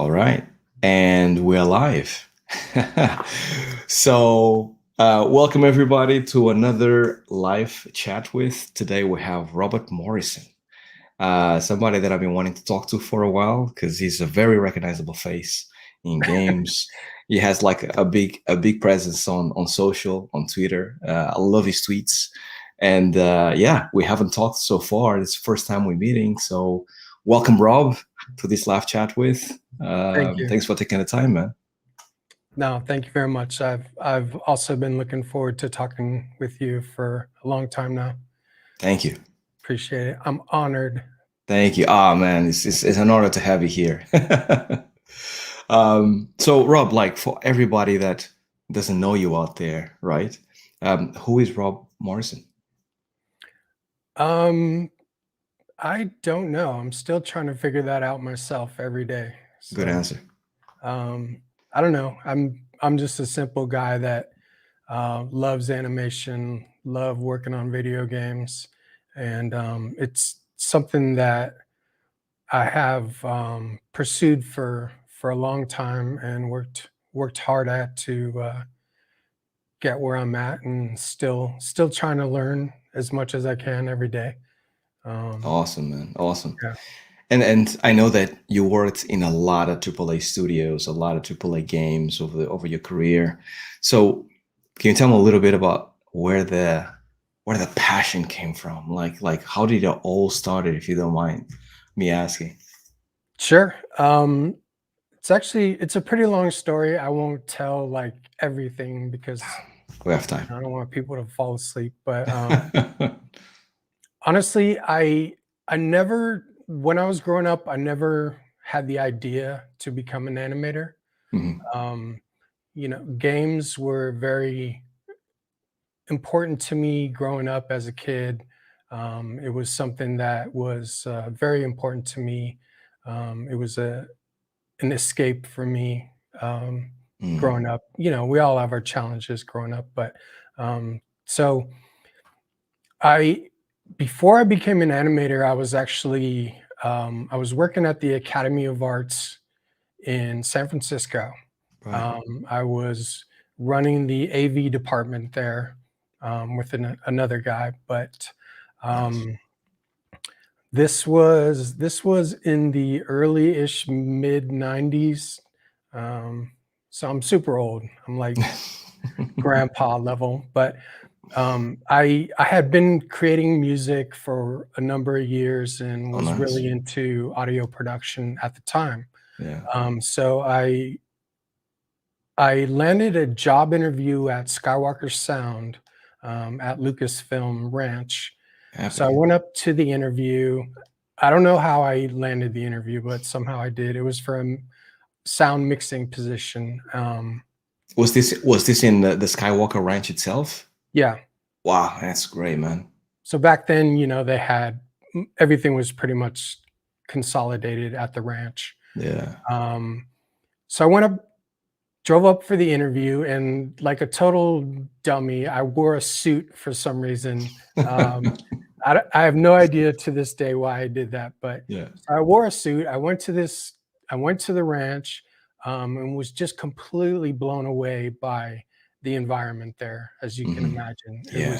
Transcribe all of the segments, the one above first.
All right. And we're live. Welcome everybody to another live chat with. Today we have Robert Morrison, somebody that I've been wanting to talk to for a while because he's a very recognizable face in games. He has like a big presence on social, on Twitter. I love his tweets. And yeah, we haven't talked so far. It's the first time we're meeting. So welcome, Rob, to this live chat with. Thank you. Thanks for taking the time, man. No, thank you very much. I've also been looking forward to talking with you for a long time now. Thank you. Appreciate it. I'm honored. Thank you. Ah, man, it's an honor to have you here. So Rob, like for everybody that doesn't know you out there, right? Who is Rob Morrison? Um, I don't know. I'm still trying to figure that out myself every day. Good So, answer. I don't know. I'm just a simple guy that loves animation, love working on video games, and it's something that I have pursued for a long time and worked hard at to get where I'm at, and still trying to learn as much as I can every day. Um, Awesome, man. Awesome. yeah, And I know that you worked in a lot of AAA studios, a lot of AAA games over your career. So can you tell me a little bit about where the passion came from? Like how did it all started, if you don't mind me asking? sure. It's a pretty long story. I won't tell like everything because We have time. I don't want people to fall asleep. But honestly, I never when I was growing up, I never had the idea to become an animator. Mhm. Um, games were very important to me growing up as a kid. It was something that was very important to me. It was an escape for me Mm. growing up. We all have our challenges growing up, but so I before I became an animator, I was working at the Academy of Arts in San Francisco. Right. I was running the AV department there with another guy, but Nice. um, this was in the early-ish mid '90s. Um, so I'm super old. I'm like grandpa level, but I had been creating music for a number of years and Oh, was nice. really into audio production at the time. Yeah. So I landed a job interview at Skywalker Sound at Lucasfilm Ranch. So I Epic. went up to the interview. I don't know how I landed the interview, but somehow I did. It was for a sound mixing position. Was this in the Skywalker Ranch itself? Yeah. Wow, that's great, man. So back then, they had everything was pretty much consolidated at the ranch. Yeah. Um, so I drove up for the interview, and like a total dummy, I wore a suit for some reason. I have no idea to this day why I did that, but Yeah. I wore a suit. I went to the ranch, and was just completely blown away by the environment there, as you can Hmm. imagine. Yeah.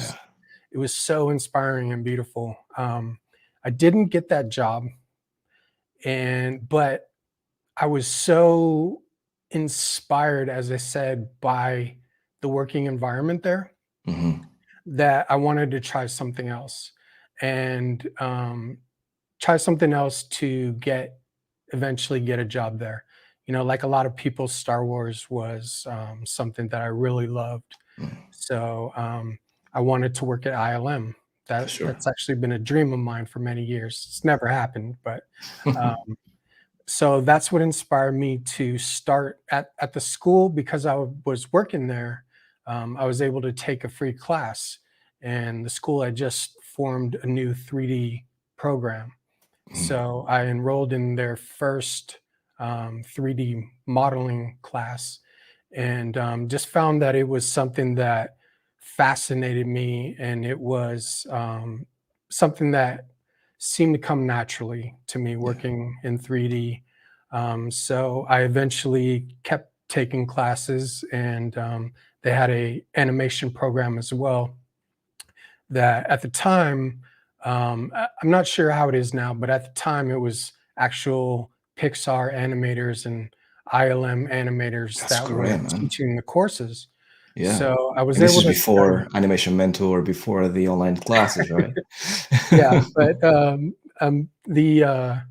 It was so inspiring and beautiful. I didn't get that job, but I was so inspired, as I said, by the working environment there Hmm. that I wanted to try something else and try something else to eventually get a job there. Like a lot of people, Star Wars was something that I really loved. So I wanted to work at ILM. For sure. That's actually been a dream of mine for many years. It's never happened, but um, so that's what inspired me to start at the school because I was working there. I was able to take a free class, and the school had just formed a new 3D program. Mm. So I enrolled in their first 3D modeling class, and just found that it was something that fascinated me, and it was something that seemed to come naturally to me Yeah. working in 3D. So I eventually kept taking classes, and they had a animation program as well that at the time, I'm not sure how it is now, but at the time it was actual Pixar animators and ILM animators That's that were great, man. teaching the courses. Yeah. So I was And this able is to study. before Animation Mentor, before the online classes, right? Yeah, but the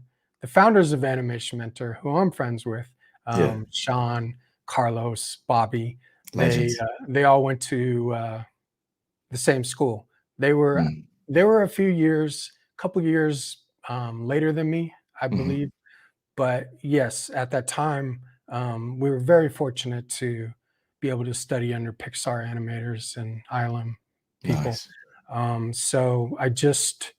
founders of Animation Mentor, who I'm friends with, Yeah. Sean, Carlos, Bobby, Legends. they all went to the same school. They were Mm. they were a few years, couple years later than me, I Mhm. believe. But yes, at that time, we were very fortunate to be able to study under Pixar animators and ILM people. Nice. So I just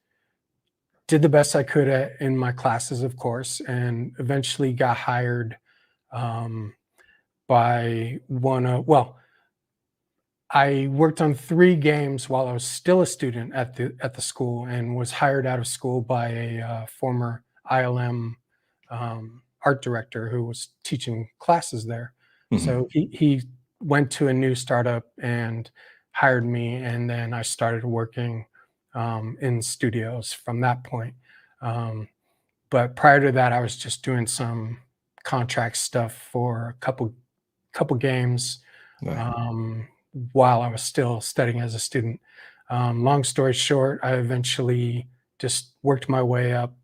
did the best I could in my classes, of course, and eventually got hired um, by well, I worked on 3 games while I was still a student at the school, and was hired out of school by a former ILM art director who was teaching classes there. Mhm. So he went to a new startup and hired me, and then I started working in studios from that point. Um, but prior to that, I was just doing some contract stuff for a couple games Right. um, while I was still studying as a student. Long story short, I eventually just worked my way up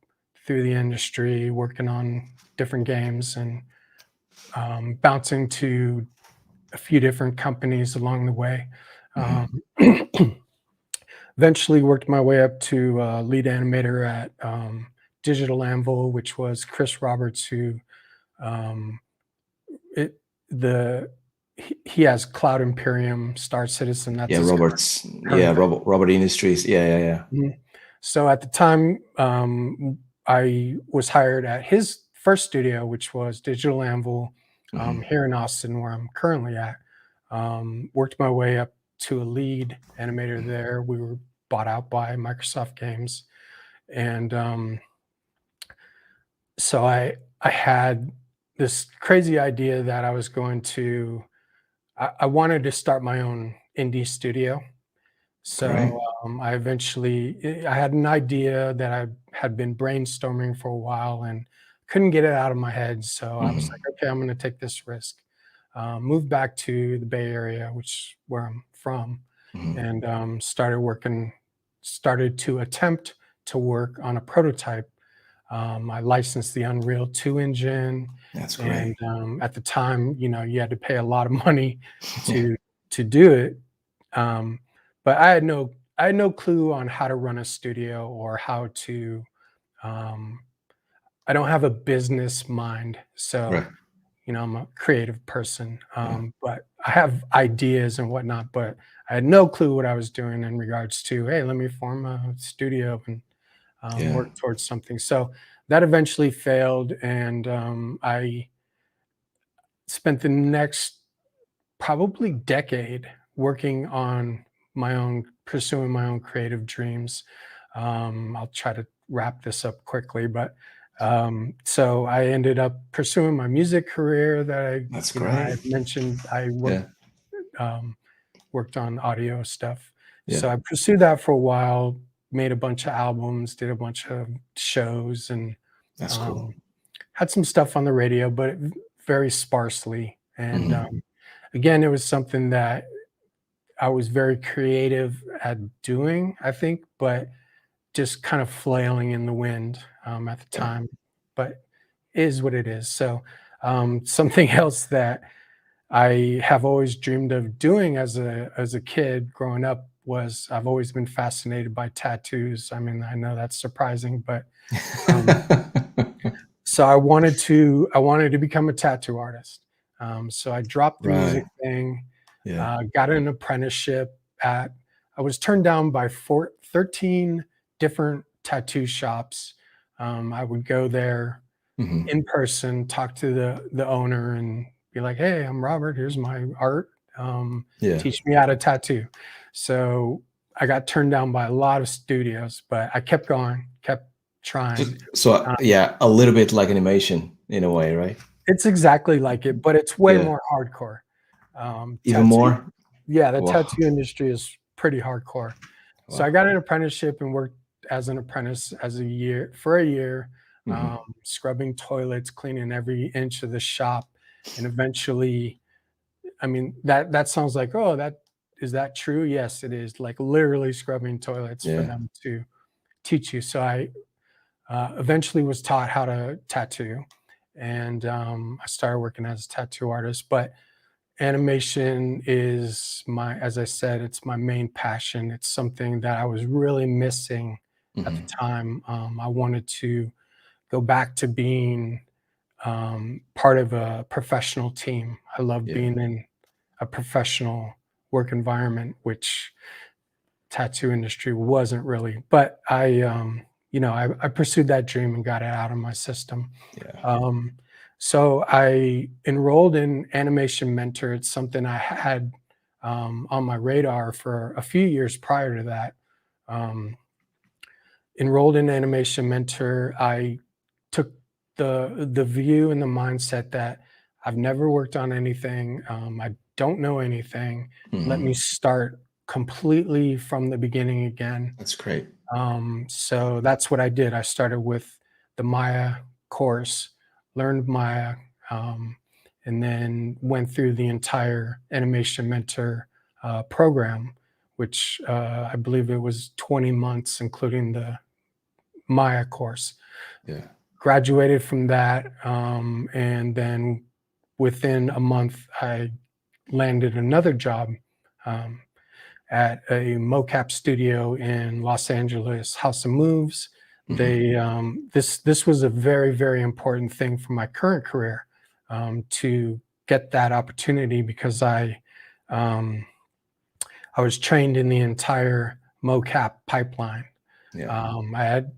through the industry, working on different games and bouncing to a few different companies along the way. Um, Mhm. Eventually worked my way up to lead animator at Digital Anvil, which was Chris Roberts, who um, it the he has Cloud Imperium, Star Citizen. That's Yeah, his Robert's. Yeah, current thing. Robert Industries. Yeah, yeah, yeah. Mhm. So at the time, I was hired at his first studio, which was Digital Anvil, Mhm. here in Austin, where I'm currently at. Worked my way up to a lead animator Mhm. there. We were bought out by Microsoft Games, and so I had this crazy idea that I was going to. I wanted to start my own indie studio. So, Great. I had an idea that I had been brainstorming for a while and couldn't get it out of my head. So I was Mhm. like, okay, I'm going to take this risk. Moved back to the Bay Area, which where I'm from, Mhm. and started to attempt to work on a prototype. I licensed the Unreal 2 engine, That's great. and at the time, you had to pay a lot of money Yeah. to do it. Um, but I had no clue on how to run a studio or how to. Um, I don't have a business mind, so Right. I'm a creative person, Right. but I have ideas and whatnot. But I had no clue what I was doing in regards to, hey, let me form a studio and Yeah. work towards something. So that eventually failed, and I spent the next probably decade working on pursuing my own creative dreams. I'll try to wrap this up quickly, but so I ended up pursuing my music career that That's I great. had mentioned. I Yeah. um, worked on audio stuff. Yeah. So I pursued that for a while, made a bunch of albums, did a bunch of shows, and That's cool. um, had some stuff on the radio, but very sparsely. And Mhm. again, it was something that I was very creative at doing, I think, but just kind of flailing in the wind at the Yeah. time. But it is what it is. So something else that I have always dreamed of doing as a kid growing up was I've always been fascinated by tattoos. I mean, I know that's surprising, but um, so I wanted to become a tattoo artist. So I dropped the music Right. thing, Yeah. got an apprenticeship at. I was turned down by 13 different tattoo shops. I would go there Mhm. in person, talk to the owner, and be like, "Hey, I'm Robert. Here's my art. Yeah. Teach me how to tattoo." So I got turned down by a lot of studios, but I kept going, kept So, trying. so Um, yeah, a little bit like animation. in a way, right? It's exactly like it, but it's way Yeah. more hardcore. Even Tattoo, more? yeah, the Wow. tattoo industry is pretty hardcore. So I Wow. got an apprenticeship and worked as an apprentice for a year, Hmm. scrubbing toilets, cleaning every inch of the shop, and eventually, I mean, that sounds like, oh, that is that true? Yes, it is. Like literally scrubbing toilets for Yeah. them to teach you. So I eventually was taught how to tattoo, and I started working as a tattoo artist. But animation is as I said, it's my main passion. It's something that I was really missing at the Hmm. time. I wanted to go back to being part of a professional team. I love Yeah. being in a professional work environment, which tattoo industry wasn't really. But I pursued that dream and got it out of my system. Yeah. Um, so I enrolled in Animation Mentor. It's something I had on my radar for a few years prior to that. Um, Enrolled in Animation Mentor, I took the view and the mindset that I've never worked on anything. I don't know anything. Let me Hmm. start completely from the beginning again. That's great. So that's what I did. I started with the Maya course, learned Maya, um, and then went through the entire Animation Mentor program, which I believe it was 20 months, including the Maya course. Yeah. Graduated from that, and then within a month, I landed another job um, at a mocap studio in Los Angeles, House of Moves. Hmm. This was a very, very important thing for my current career, to get that opportunity, because um, I was trained in the entire mocap pipeline. Yeah. I had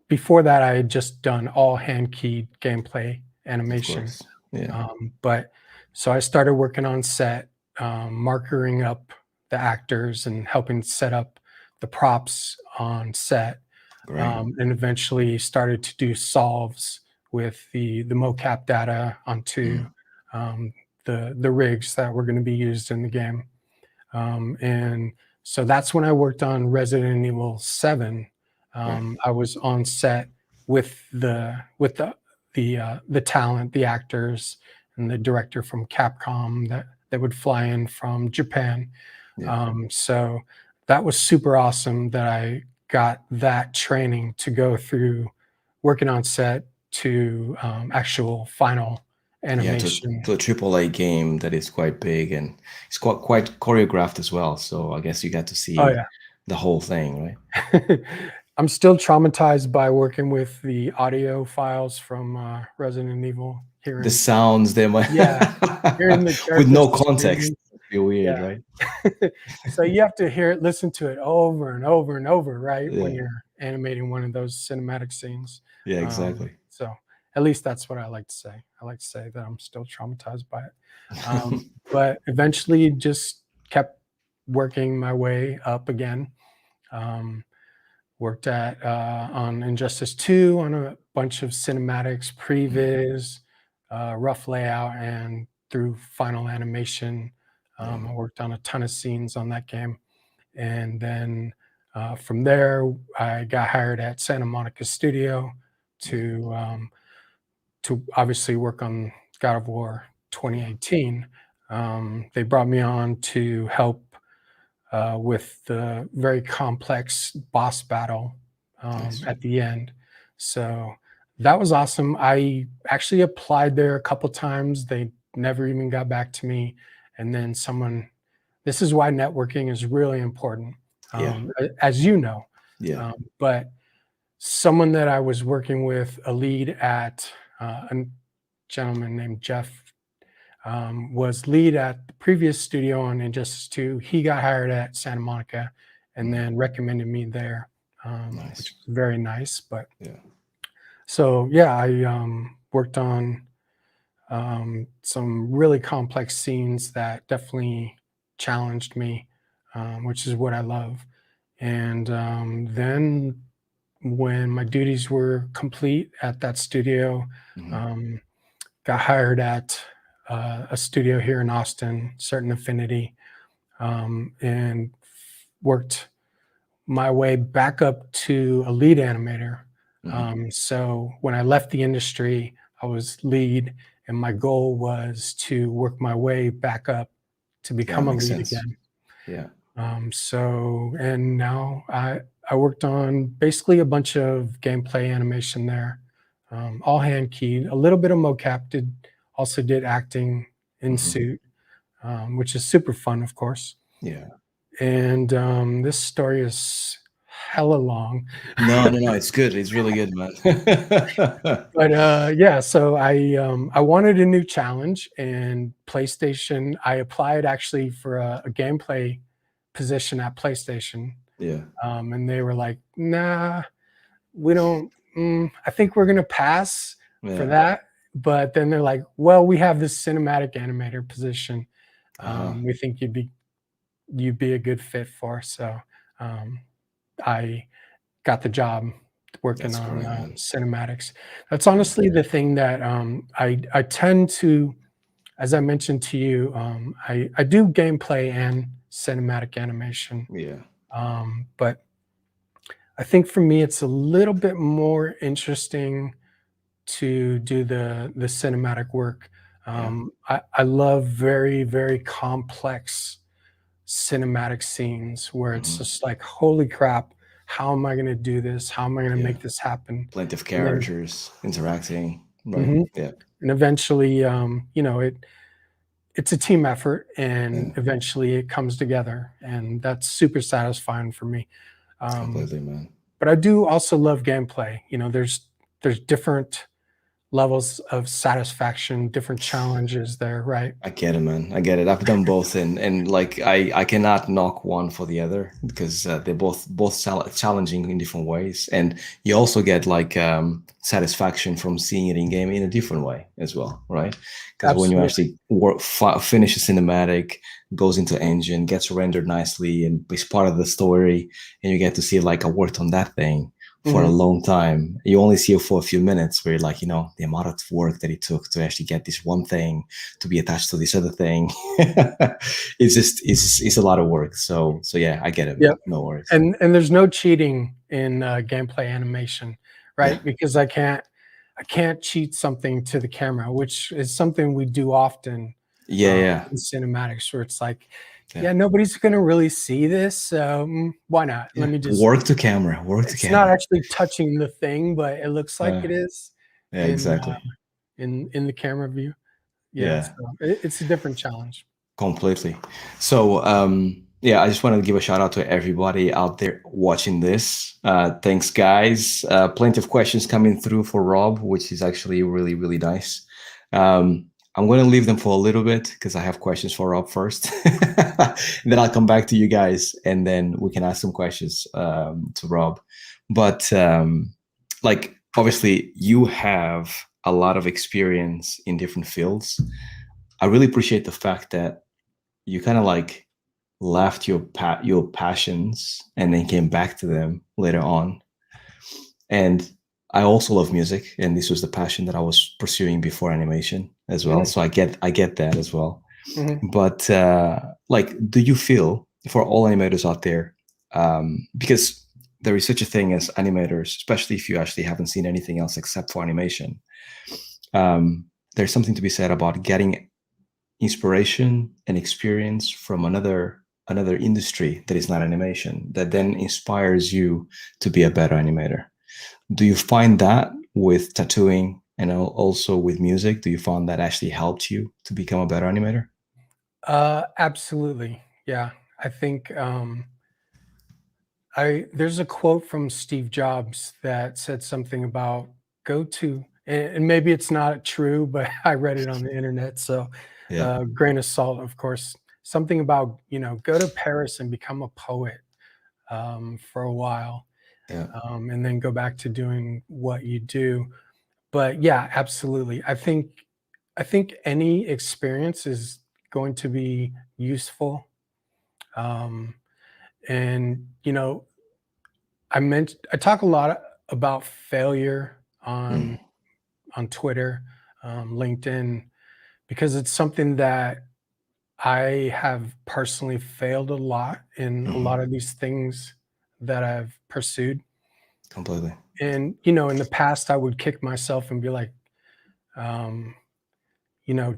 Before that, I had just done all hand keyed gameplay Of animation. course. Yeah. But so I started working on set, markering up the actors and helping set up the props on set, Great. and eventually started to do solves with the mocap data onto Mm. um, the rigs that were going to be used in the game. And so that's when I worked on Resident Evil 7. Right. I was on set with the talent, the actors, and the director from Capcom that would fly in from Japan. Yeah. So that was super awesome that I got that training to go through working on set to actual final Yeah. animation. To a AAA game that is quite big and it's quite choreographed as well. So I guess you got to Oh see yeah. the whole thing, right? I'm still traumatized by working with the audio files from Resident Evil, The hearing, sounds they might yeah, hearing the with no characters context. screaming. It'd be weird, Yeah. right? So you have to listen to it over and over and over, right? When Yeah. you're animating one of those cinematic scenes. Yeah, exactly. So at least that's what I like to say. I like to say that I'm still traumatized by it. But eventually just kept working my way up again. Um, Worked at on Injustice 2 on a bunch of cinematics, Mm. previs, rough layout, and through final animation. Yeah. I worked on a ton of scenes on that game. And then from there, I got hired at Santa Monica Studio Yeah. to obviously work on God of War 2018. They brought me on to help with the very complex boss battle Nice. at the end. So that was awesome. I actually applied there a couple times. They never even got back to me. And then this is why networking is really important, Yeah. as you know. Yeah. But someone that I was working with, a lead at a gentleman named Jeff, was lead at the previous studio on Injustice 2. He got hired at Santa Monica and Mm. then recommended me there, which Nice. was very nice. But Yeah. so, yeah, I worked on some really complex scenes that definitely challenged me, which is what I love. And then when my duties were complete at that studio, Mhm. um, got hired at a studio here in Austin, Certain Affinity, and worked my way back up to a lead animator. So when I left the industry, I was lead, and my goal was to work my way back up to Yeah, become a makes lead sense. again. Yeah. And now I worked on basically a bunch of gameplay animation there, all hand keyed, a little bit of mocap, also did acting in suit, which is super fun, of course. Yeah. And this story is hella long. No, it's good. It's really good, man. But yeah, so I wanted a new challenge, and PlayStation. I applied actually for a gameplay position at PlayStation, Yeah. and they were like, "Nah, we don't. I think we're gonna pass for Yeah. that." But then they're like, "Well, we have this cinematic animator position. Uh-huh. We think you'd be a good fit for." So um, I got the job working That's on great, man. cinematics. That's honestly the thing that I tend to, as I mentioned to you, I do gameplay and cinematic animation, Yeah. but I think for me it's a little bit more interesting to do the cinematic work. Yeah. I love very complex cinematic scenes where it's hmm just like, holy crap, how am I going to do this? How am I going to Yeah. make this happen? Plenty of And then, characters interacting, right? mhm, Yeah. and eventually, it's a team effort, and Yeah. eventually it comes together, and that's super satisfying for me. Um, Completely, man. but I do also love gameplay. There's different levels of satisfaction, different challenges there, right? I get it, man. I get it. I've done both, and like I cannot knock one for the other because they're both challenging in different ways, and you also get like satisfaction from seeing it in game in a different way as well, right? Because when you Absolutely. actually finish a cinematic, goes into engine, gets rendered nicely, and is part of the story, and you get to see like I worked on that thing for a Mhm. long time. You only see it for a few minutes, where you're like, the amount of work that it took to actually get this one thing to be attached to this other thing. It's a lot of work. So yeah, I get it, man. Yep. No worries. And there's no cheating in gameplay animation, Yeah. right? Because I can't cheat something to the camera, which is something we do often Yeah, yeah, in cinematics, where it's like, yeah, yeah, nobody's gonna really see this, so why not? Let yeah. me just. Work to camera. Work to It's not camera. actually touching the thing, but it looks like Uh, it is yeah, in exactly. in the camera view. Yeah, Yeah. so it's a different challenge. Completely. So, yeah, I just wanted to give a shout out to everybody out there watching this. Thanks, guys. Plenty of questions coming through for Rob, which is actually really, really nice. I'm going to leave them for a little bit because I have questions for Rob first. Then I'll come back to you guys, and then we can ask some questions to Rob. But like, obviously, you have a lot of experience in different fields. I really appreciate the fact that you kind of like left your passions and then came back to them later on. And I also love music, and this was the passion that I was pursuing before animation as well. Mhm, So I get that as well. mhm. But like, do you feel for all animators out there, because there is such a thing as animators, especially if you actually haven't seen anything else except for animation, um, there's something to be said about getting inspiration and experience from another industry that is not animation that then inspires you to be a better animator. Do you find that with tattooing and also with music? Do you find that actually helped you to become a better animator? Absolutely. Yeah. I think I there's a quote from Steve Jobs that said something about go to, and maybe it's not true, but I read it on the internet, so Yeah, grain of salt, of course. Something about, go to Paris and become a poet for a while, yeah, and then go back to doing what you do. But yeah, absolutely. I think any experience is going to be useful. Um, and I talk a lot about failure mm, on Twitter. LinkedIn, because it's something that I have personally failed a lot in a lot Mhm. of these things that I've pursued. Completely. And, in the past, I would kick myself and be like, um,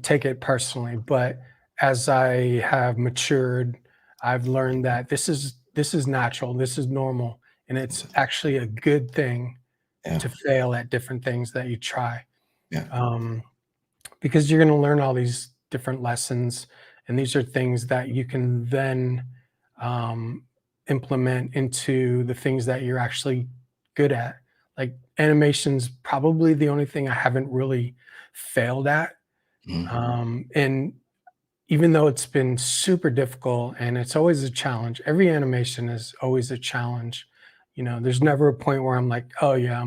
take it personally. But as I have matured, I've learned that this is natural, this is normal, and it's Completely. actually a good thing Yeah. to fail at different things that you try. Yeah. Um, because you're going to learn all these different lessons, and these are things that you can then um, implement into the things that you're actually good at. Like animation's probably the only thing I haven't really failed at. Mhm. And even though it's been super difficult and it's always a challenge, every animation is always a challenge. There's never a point where I'm like, oh yeah,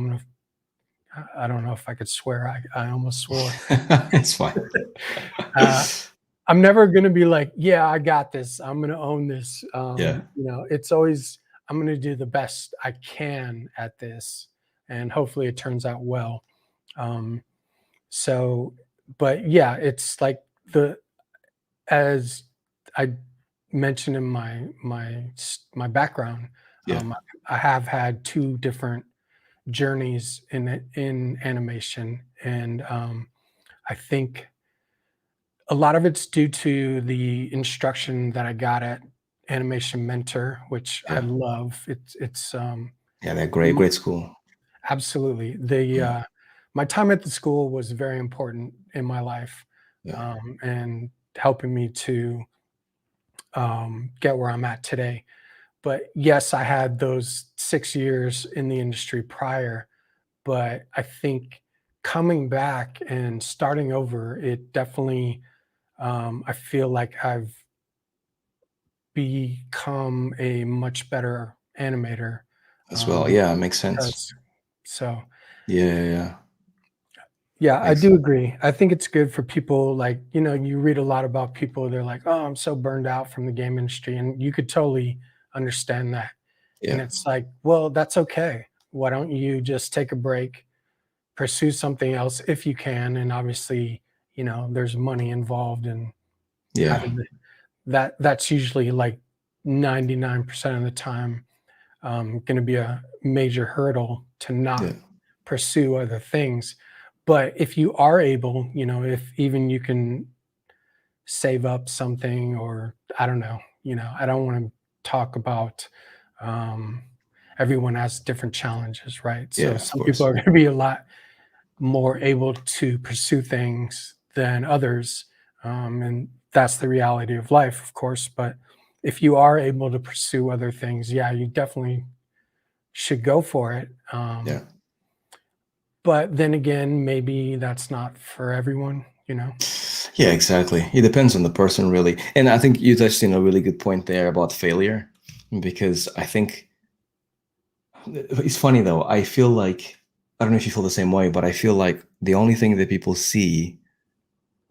I don't know if I could swear. I almost swore. It's fine. Uh, I'm never gonna be like, "Yeah, I got this. I'm gonna own this." Yeah. It's always, "I'm gonna do the best I can at this, and hopefully it turns out well." Um, so but yeah, it's like the as I mentioned in my background, Yeah. I have had 2 different journeys in animation, and, I think a lot of it's due to the instruction that I got at Animation Mentor, which I Yeah. love. It's Yeah. They're great. m- Great school. absolutely the Mm. my time at the school was very important in my life, Yeah. and helping me to get where I'm at today. But yes, I had those 6 years in the industry prior, but I think coming back and starting over, it definitely I feel like I've become a much better animator, As well. um, Yeah. Makes sense. because so, Yeah. Yeah. Yeah. yeah, I Makes. do agree. I think it's good for people like, you read a lot about people, they're like, "Oh, I'm so burned out from the game industry," and you could totally understand that, and Yeah. it's like, well, that's okay. Why don't you just take a break, pursue something else if you can, and obviously, there's money involved in Yeah. having that's usually like 99% of the time going to be a major hurdle to Yeah. not pursue other things. But if you are able, if even you can save up something, or I don't know, I don't want to talk about um, everyone has different challenges, right? So Yeah. Of some people course. are going to be a lot more able to pursue things than others. And that's the reality of life, of course. But if you are able to pursue other things, yeah, you definitely should go for it. Yeah. But then again, maybe that's not for everyone. Yeah, exactly. It depends on the person, really. And I think you touched on a really good point there about failure, because I think it's funny though. I feel like, I don't know if you feel the same way, but I feel like the only thing that people see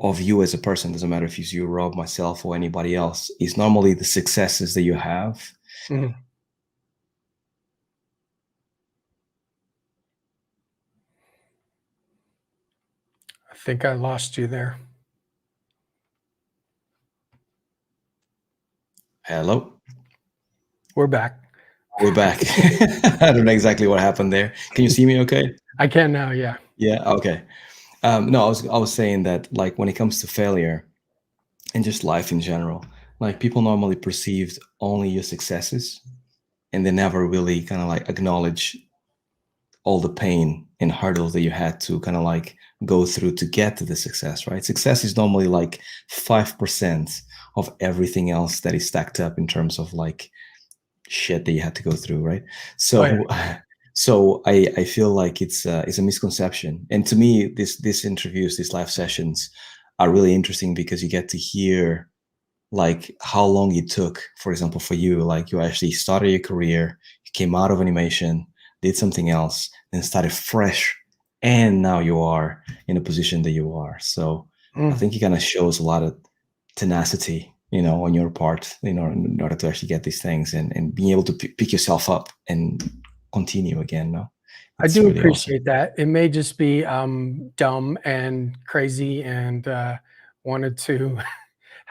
of you as a person, doesn't matter if it's you, Rob, myself, or anybody else, is normally the successes that you have. Mhm. I think I lost you there. Hello, We're back. we're back. I don't know exactly what happened there. Can you see me okay? I can now. Yeah. Yeah, okay. No, I was saying that, like, when it comes to failure and just life in general, like, people normally perceived only your successes, and they never really kind of like acknowledge all the pain and hurdles that you had to kind of like go through to get to the success, right? Success is normally like 5% of everything else that is stacked up in terms of like shit that you had to go through, right? Oh yeah. So so I feel like it's a misconception. And to me, this interviews, these live sessions are really interesting because you get to hear like how long it took, for example, for you. Like, you actually started your career, you came out of animation, did something else, then started fresh, and now you are in a position that you are. So I Mm. think it kind of shows a lot of tenacity, on your part, in order to actually get these things, and being able to pick yourself up and continue again, no? I It's do really awesome. appreciate that. It may just be dumb and crazy and wanted to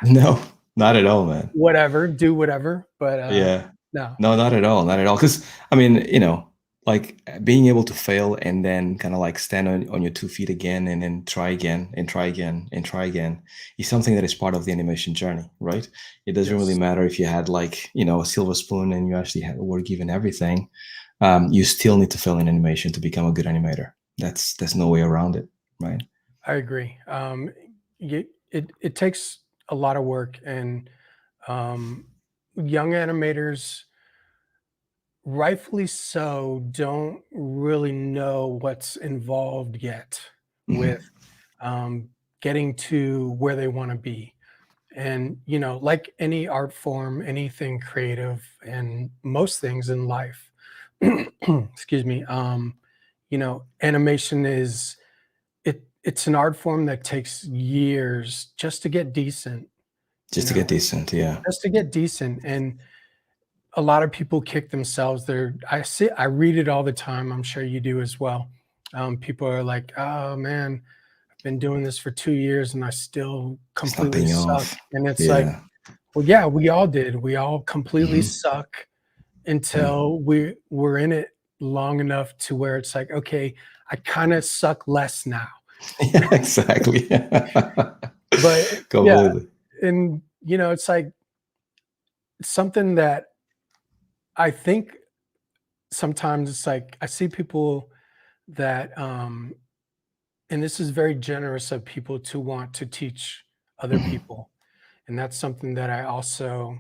No, not at all, man. whatever, do whatever, but Yeah. no. No, not at all. Not at all. Because, I mean, like being able to fail and then kind of like stand on your 2 feet again and then try again and try again and try again is something that is part of the animation journey, right? It doesn't really Yes, matter if you had like, a silver spoon and you actually were given everything. You still need to fail in animation to become a good animator. There's no way around it, right? I agree. It takes a lot of work, and um, young animators, rightfully so, don't really know what's involved yet Hmm. with um, getting to where they want to be. And, like any art form, anything creative, and most things in life, excuse me, animation is it's an art form that takes years just to get decent, you Just to know, get decent, yeah. just to get decent. And a lot of people kick themselves. I read it all the time. I'm sure you do as well. People are like, "Oh man, I've been doing this for 2 years and I still It's not completely paying suck." off. And it's like, Yeah. well, yeah, we all did. We all completely Hmm. suck Yeah. until we're in it long enough to where it's like, okay, I kind of suck less now. Yeah, exactly. But yeah, Completely. and it's like something that I think sometimes it's like I see people that and this is very generous of people to want to teach other Hmm. people. And that's something that I also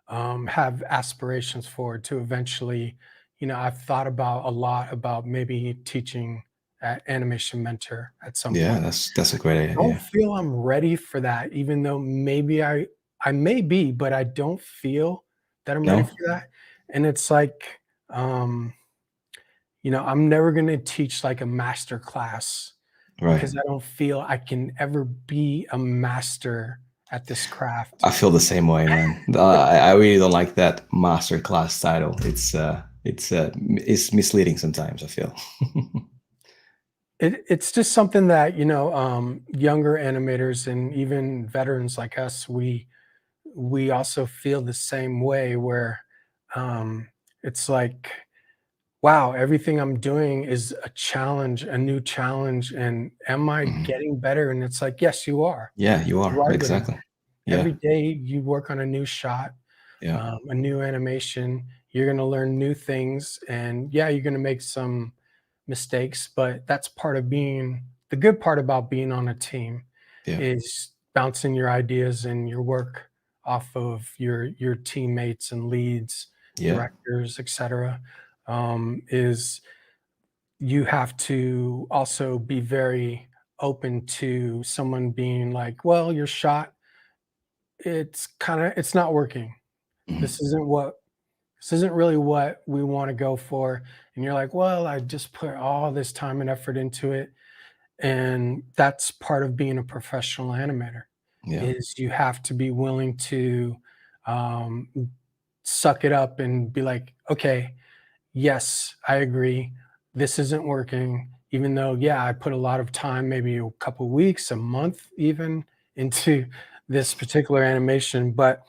have aspirations for to eventually, I've thought about a lot about maybe teaching at animation mentor at some Yeah, point. that's a great Don't idea. feel I'm ready for that, even though maybe I may be, but I don't feel that I'm ready No? for that. And it's like, um, I'm never gonna teach like a master class Right. because I don't feel I can ever be a master at this craft. I feel the same way, man. I really don't like that master class title. It's misleading sometimes, I feel. It's just something that, younger animators and even veterans like us, we also feel the same way where it's like, wow, everything I'm doing is a challenge, a new challenge, and am I Mhm. getting better? And it's like, yes, you are. Yeah, you You are. are getting Exactly. better. Yeah. Every day you work on a new shot, Yeah. a new animation. You're gonna learn new things, and yeah, you're gonna make some mistakes, but that's part of being the good part about being on a team Yeah. is bouncing your ideas and your work off of your teammates and leads, Yeah. directors, etc. Is you have to also be very open to someone being like, well, your shot, it's not working. Mhm. This isn't what this isn't really what we want to go for. And you're like, well, I just put all this time and effort into it. And that's part of being a professional animator Yeah. is you have to be willing to um, suck it up and be like, okay, yes, I agree. This isn't working. Even though, yeah, I put a lot of time, maybe a couple weeks, a month even into this particular animation. But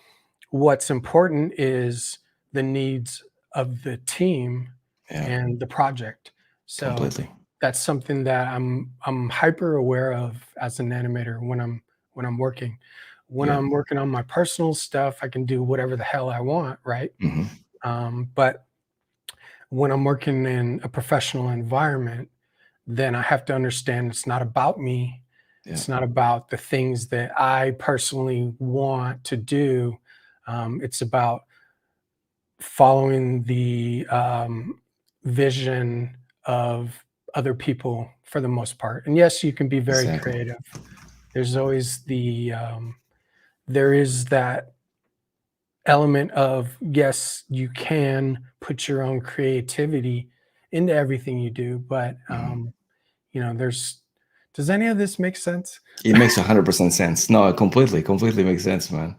what's important is the needs of the team Yeah. and the project. So Completely. that's something that I'm hyper aware of as an animator when I'm working. When Yeah. I'm working on my personal stuff, I can do whatever the hell I want, right? Hmm. But when I'm working in a professional environment, then I have to understand it's not about me. Yeah. It's not about the things that I personally want to do. It's about following the vision of other people for the most part. And yes, you can be very Exactly. creative. There's always there is that element of yes, you can put your own creativity into everything you do, but Mhm. there's does any of this make sense? It makes 100% sense. No, it completely makes sense, man.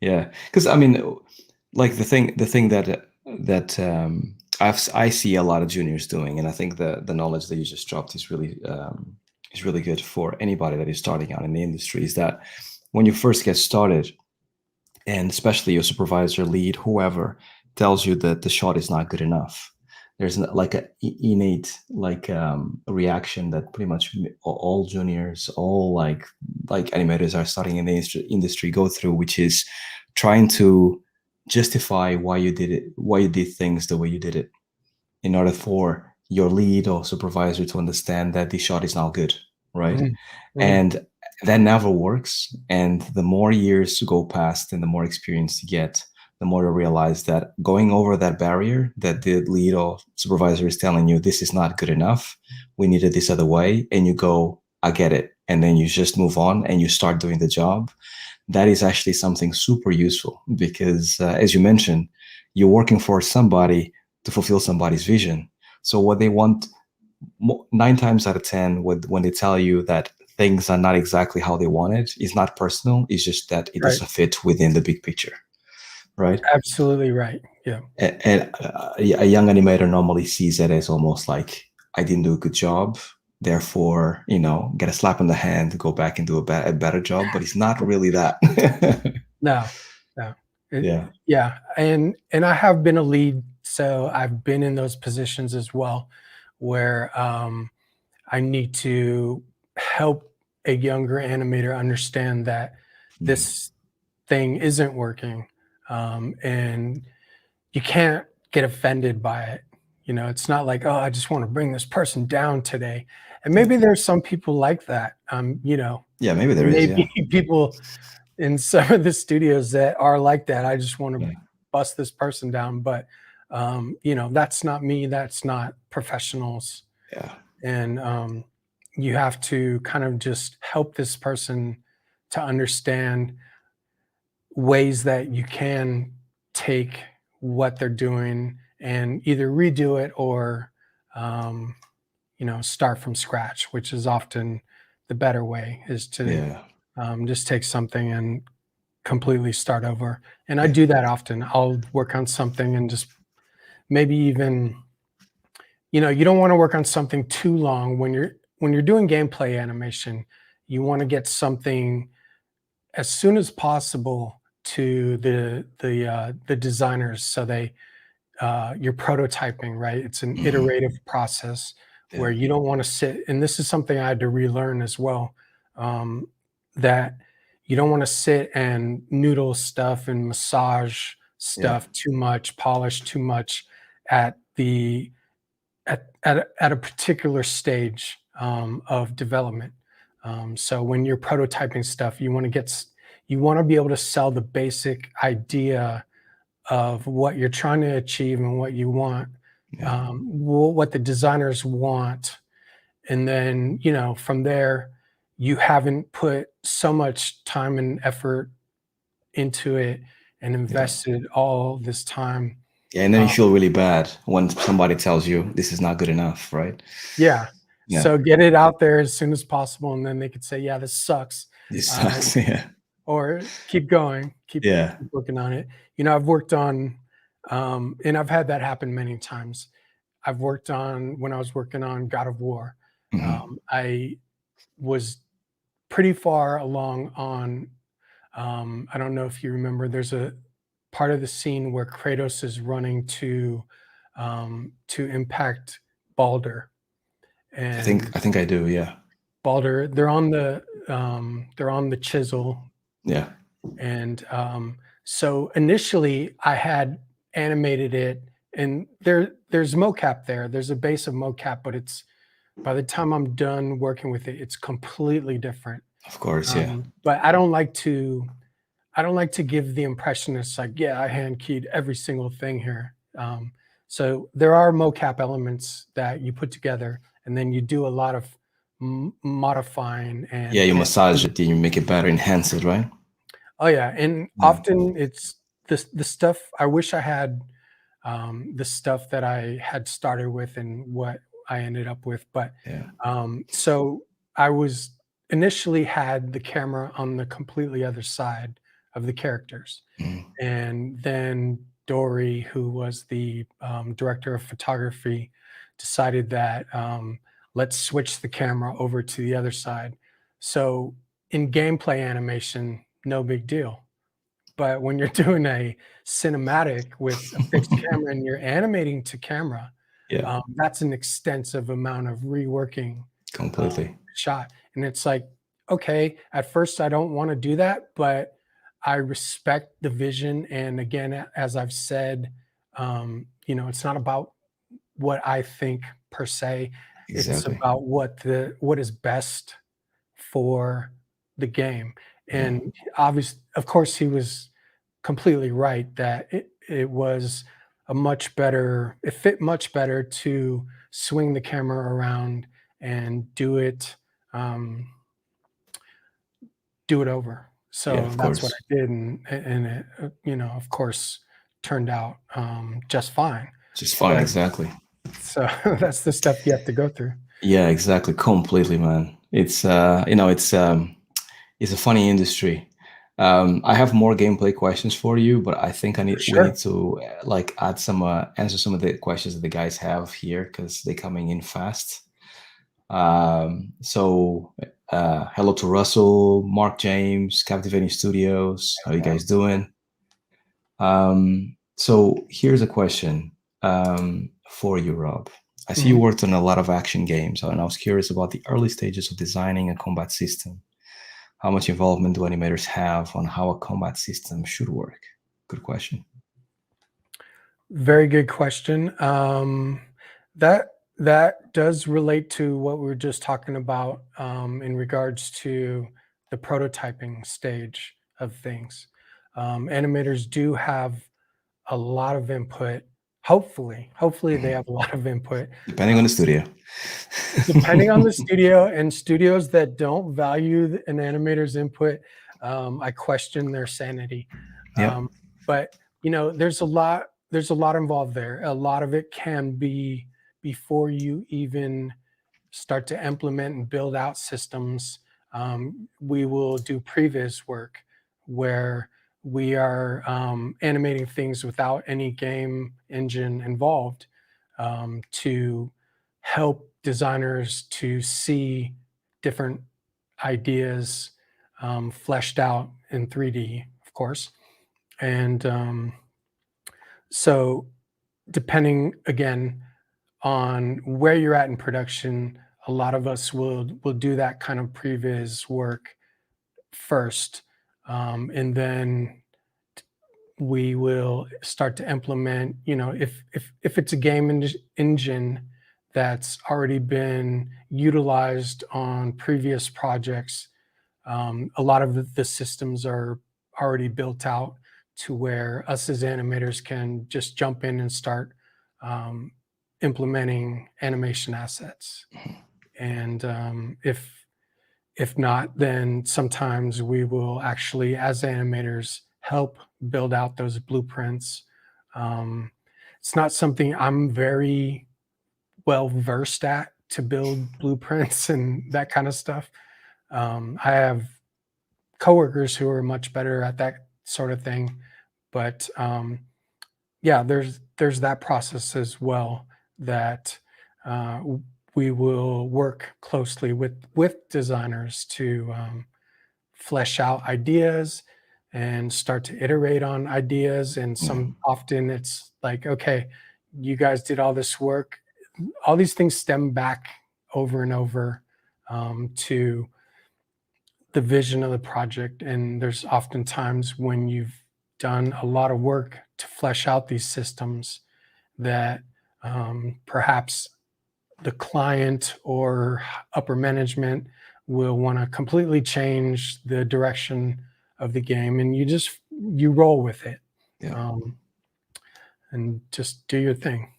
Yeah, because I mean, like the thing that I see a lot of juniors doing, and I think the knowledge that you just dropped is really good for anybody that is starting out in the industry. Is that when you first get started, and especially your supervisor, lead, whoever tells you that the shot is not good enough, there's like a innate reaction that pretty much all juniors, all like animators are starting in the industry go through, which is trying to justify why you did it, why you did things the way you did it, in order for your lead or supervisor to understand that the shot is not good, right? Mhm. Mhm. And that never works. And the more years go past and the more experience you get, the more you realize that going over that barrier that the lead or supervisor is telling you, this is not good enough, we need it this other way, and you go, I get it. And then you just move on and you start doing the job. That is actually something super useful because, as you mentioned, you're working for somebody to fulfill somebody's vision. So what they want, 9 times out of 10, when they tell you that things are not exactly how they want it, is not personal. It's just that it Right. doesn't fit within the big picture, right? Absolutely right. Yeah. And a young animator normally sees it as almost like, I didn't do a good job, therefore, get a slap on the hand, go back and do a better job. But it's not really that. No, no. Yeah. Yeah, and I have been a lead, so I've been in those positions as well, where I need to help a younger animator understand that Mhm. this thing isn't working, and you can't get offended by it. It's not like, oh, I just want to bring this person down today. And Yeah. maybe there's some people like that. Yeah, maybe there is. Yeah. Maybe people in some of the studios that are like that. I just want to Yeah. bust this person down, but that's not me. That's not professionals, Yeah. and you have to kind of just help this person to understand ways that you can take what they're doing and either redo it or um, start from scratch, which is often the better way, is to Yeah. just take something and completely start over. And I Yeah. do that often. I'll work on something and just maybe even, you don't want to work on something too long when you're doing gameplay animation. You want to get something as soon as possible to the designers, so you're prototyping, right? It's an Mhm. iterative process where Yeah. you don't want to sit, and this is something I had to relearn as well, um, that you don't want to sit and noodle stuff and massage Yeah. stuff too much, polish too much at the at a particular stage of development. So when you're prototyping stuff, you want to be able to sell the basic idea of what you're trying to achieve and what you want, Yeah. what the designers want, and then from there, you haven't put so much time and effort into it and Yeah. invested all this time. Yeah. And then you Uh, feel really bad when somebody tells you this is not good enough, right? yeah, Yeah. so get it out there as soon as possible, and then they could say, "Yeah, this sucks," This uh, sucks. Yeah. or "Keep going, Yeah. keep working on it." I've worked on, and I've had that happen many times. I've worked on when I was working on God of War. Mhm. I was pretty far along on. I don't know if you remember. There's a part of the scene where Kratos is running to impact Balder, and I think I do. Yeah. Balder. They're on the chisel, Yeah. and so initially I had animated it, and there's mocap there. There's a base of mocap, but it's by the time I'm done working with it, it's completely different. Of course. Yeah. But I don't like to give the impression it's like, yeah, I hand keyed every single thing here. So there are mocap elements that you put together, and then you do a lot of modifying Yeah. You and massage it, you make it better, enhance it, right? oh yeah, and Yeah. often it's the stuff I wish I had, the stuff that I had started with and what I ended up with. But Yeah. so I was initially had the camera on the completely other side of the characters, Mhm. and then Dory, who was the director of photography, decided that let's switch the camera over to the other side. So in gameplay animation, no big deal. But when you're doing a cinematic with a fixed camera and you're animating to camera, Yeah, that's an extensive amount of reworking completely. shot. And it's like, okay, at first I don't want to do that, but I respect the vision. And again, as I've said, it's not about what I think per se. It's Exactly. about what is best for the game. Yeah, And obviously, of course, he was completely right that it fit much better to swing the camera around and um, do it over. yeah, So of that's what course. I did, and it, of course, turned out just fine. Just fine, But exactly. so that's the stuff you have to go through. Yeah, exactly. Completely, man. It's a funny industry. I have more gameplay questions for you, but I think we need Sure. to like add some answer some of the questions that the guys have here because they're coming in fast. So hello to Russell, Mark James, Captivating Studios. How you guys doing? So here's a question for you, Rob. I see you Mhm. worked on a lot of action games, and I was curious about the early stages of designing a combat system. How much involvement do animators have on how a combat system should work? Good question. Very good question. That that does relate to what we were just talking about in regards to the prototyping stage of things. Animators do have a lot of input. Hopefully they Mhm. have a lot of input. Depending Uh, on the studio. Depending on the studio, and studios that don't value an animator's input, I question their sanity. Yep. Um, but there's a lot involved there. A lot of it can be before you even start to implement and build out systems. We will do previs work where we are animating things without any game engine involved to help designers to see different ideas fleshed out in 3D, of course. And so, depending again on where you're at in production, a lot of us will do that kind of previs work first, and then we will start to implement. If it's a game engine that's already been utilized on previous projects, a lot of the systems are already built out to where us as animators can just jump in and start um, implementing animation assets. And if not, then sometimes we will actually, as animators, help build out those blueprints. Um, it's not something I'm very well versed at to build blueprints and that kind of stuff. I have coworkers who are much better at that sort of thing, but yeah, there's that process as well that uh, we will work closely with designers to flesh out ideas and start to iterate on ideas. And Yeah. some often it's like, okay, you guys did all this work. All these things stem back over and over to the vision of the project. And there's often times when you've done a lot of work to flesh out these systems that perhaps the client or upper management will want to completely change the direction of the game, and you roll with it Yeah. um, and just do your thing.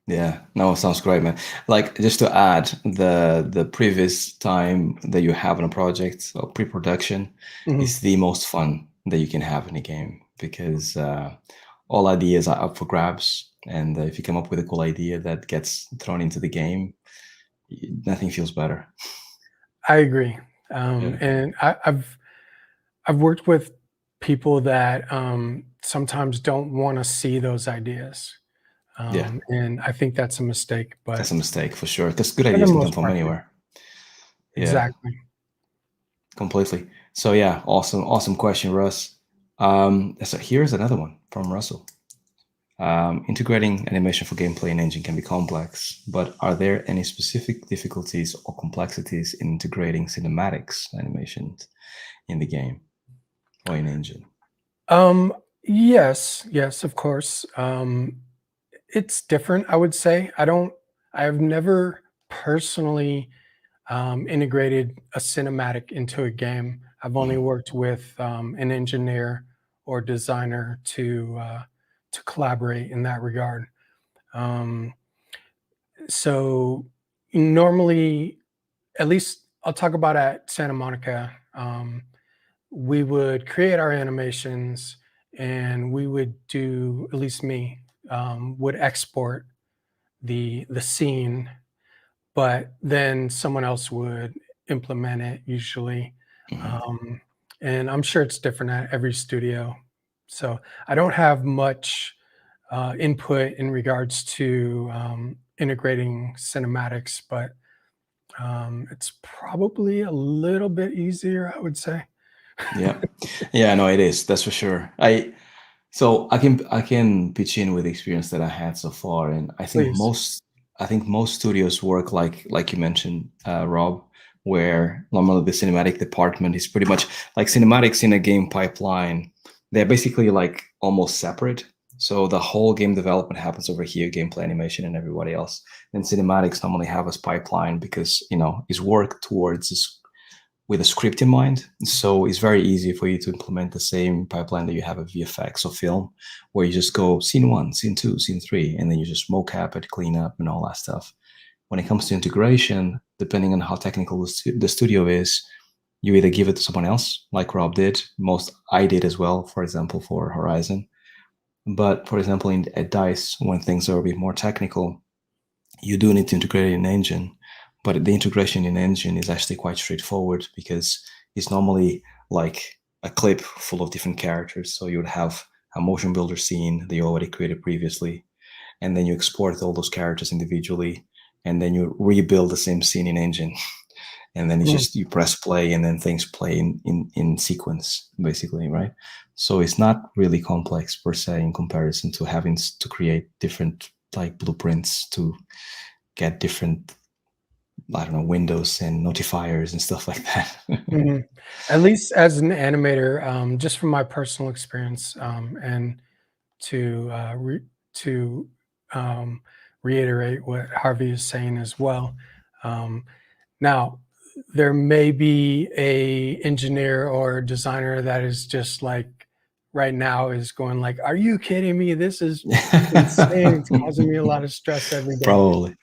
Yeah, no, sounds great, man. Like just to add, the previous time that you have on a project or pre-production is Mhm. the most fun that you can have in a game because all ideas are up for grabs, and if you come up with a cool idea that gets thrown into the game, nothing feels better. I agree, Yeah. and I've worked with people that sometimes don't want to see those ideas. Yeah, And I think that's a mistake, that's but a mistake for sure. Because good for the ideas can come most from part, anywhere. Yeah, exactly. completely. So yeah, awesome question, Russ. So here's another one from Russell. Integrating animation for gameplay in engine can be complex, but are there any specific difficulties or complexities in integrating cinematics animations in the game or in engine? Yes, of course. It's different, I would say. I've never personally integrated a cinematic into a game. I've only Mhm. worked with an engineer or designer to collaborate in that regard. Um, so normally, at least I'll talk about at Santa Monica. We would create our animations, and we would do, at least me, would export the scene, but then someone else would implement it usually. Mhm. Um, and I'm sure it's different at every studio. So I don't have much input in regards to integrating cinematics, but it's probably a little bit easier, I would say. Yeah, yeah, no, it is. That's for sure. I can pitch in with the experience that I had so far, and Please. I think most studios work like you mentioned, Rob, where normally the cinematic department is pretty much like cinematics in a game pipeline. They're basically like almost separate. So the whole game development happens over here, gameplay animation and everybody else. And cinematics normally have a pipeline because is work towards with a script in mind. So it's very easy for you to implement the same pipeline that you have a VFX or film, where you just go scene one, scene two, scene three, and then you just mocap it, clean up, and all that stuff. When it comes to integration, depending on how technical the studio is, you either give it to someone else, like Rob did. Most I did as well, for example, for Horizon. But for example, at Dice, when things are a bit more technical, you do need to integrate an engine, but the integration in engine is actually quite straightforward because it's normally like a clip full of different characters. So you would have a motion builder scene that you already created previously, and then you export all those characters individually, and then you rebuild the same scene in engine. And then it's Mm, just you press play and then things play in sequence, basically, right? So it's not really complex per se in comparison to having to create different like blueprints to get different, I don't know, windows and notifiers and stuff like that. mhm. At least as an animator, just from my personal experience, and to to um, reiterate what Harvey is saying as well. Um, Now, there may be a engineer or designer that is just like right now is going like, "Are you kidding me? This is insane. It's causing me a lot of stress every day." Probably.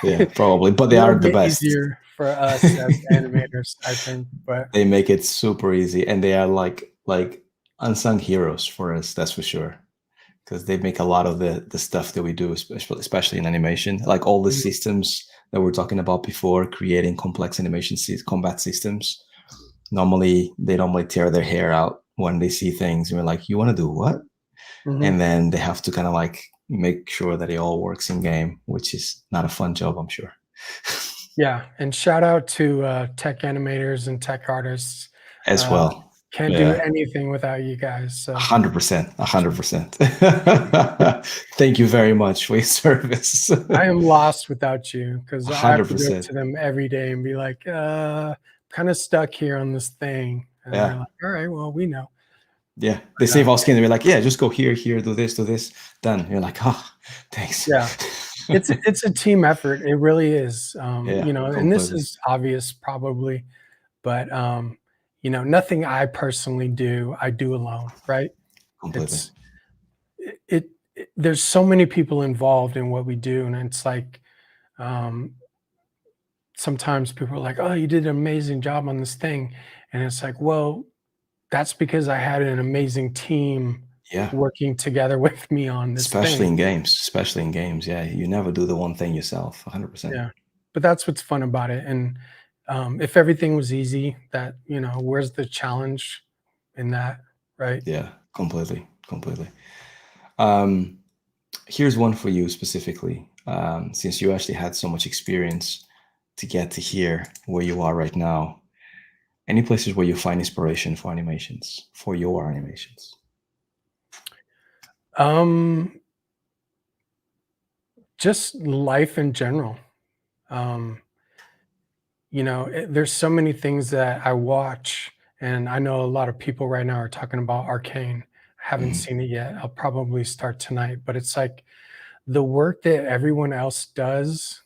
Yeah, probably. But A they little are the bit best. easier for us as animators, I think, but They make it super easy and they are like unsung heroes for us, that's for sure. Because they make a lot of the stuff that we do, especially in animation, like all the mm, systems that we are talking about before, creating complex animation combat systems. They normally tear their hair out when they see things, and we're like, "You want to do what?" mhm. And then they have to kind of like make sure that it all works in game, which is not a fun job, I'm sure. Yeah, and shout out to tech animators and tech artists. As Uh, well. can't do Yeah. anything without you guys. So 100%. 100%. Thank you very much for your service. I am lost without you because I have to go 100%. to them every day and be like, kind of stuck here on this thing. And they're Yeah. like, all right, well, we know. Yeah. They But, save our skin. They're like, yeah, just go here, here, do this, done. You're like, oh, thanks. yeah, it's a team effort. It really is. Yeah, And this completely. is obvious probably, but nothing I personally do, I do alone, right? Completely. It's there's so many people involved in what we do, and it's like um, sometimes people are like, "Oh, you did an amazing job on this thing," and it's like, well, that's because I had an amazing team Yeah. working together with me on this Especially thing. in games. Especially in games. Yeah. You never do the one thing yourself. 100%. Yeah, but that's what's fun about it. And if everything was easy, that where's the challenge in that, right? Yeah. Completely. completely. Um, Here's one for you specifically, since you actually had so much experience to get to here where you are right now. Any places where you find inspiration for animations, for your animations? Um, just life in general. Um, there's so many things that I watch, and I know a lot of people right now are talking about Arcane. Haven't Mhm. seen it yet. I'll probably start tonight, but it's like the work that everyone else does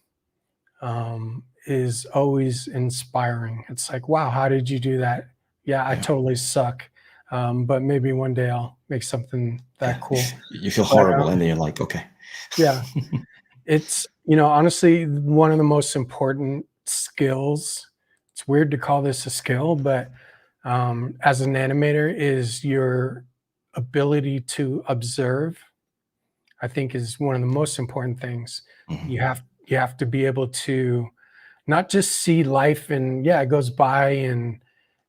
is always inspiring. It's like, wow, how did you do that? Yeah, I Yeah, totally suck, but maybe one day I'll make something that yeah. cool. You feel But horrible, and then you're like, okay. yeah, it's, honestly, one of the most important skills. It's weird to call this a skill, but as an animator, is your ability to observe. I think is one of the most important things. Mhm. You have to be able to not just see life and yeah, it goes by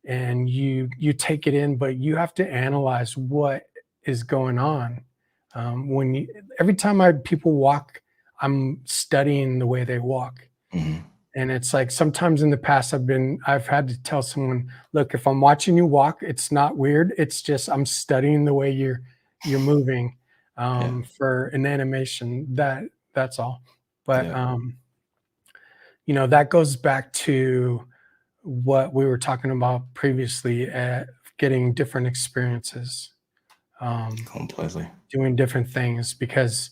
and you take it in, but you have to analyze what is going on. When you every time I people walk, I'm studying the way they walk. Mhm. And it's like sometimes in the past I've had to tell someone, look, if I'm watching you walk, it's not weird. It's just I'm studying the way you're moving Yeah, for an animation. That's all. But yeah, that goes back to what we were talking about previously at getting different experiences, um, completely. doing different things because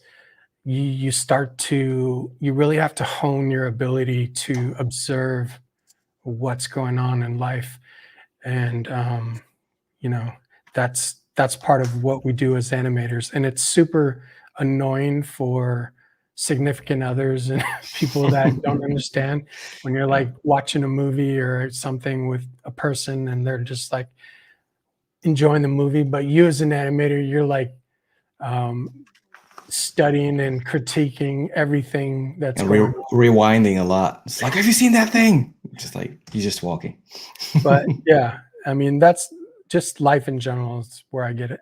you really have to hone your ability to observe what's going on in life. And you know that's part of what we do as animators, and it's super annoying for significant others and people that don't understand when you're Yeah, like watching a movie or something with a person and they're just like enjoying the movie, but you as an animator, you're like um, studying and critiquing everything that's and going on. rewinding a lot. It's like, have you seen that thing? Just like you're just walking. But yeah, I mean that's just life in general is where I get it.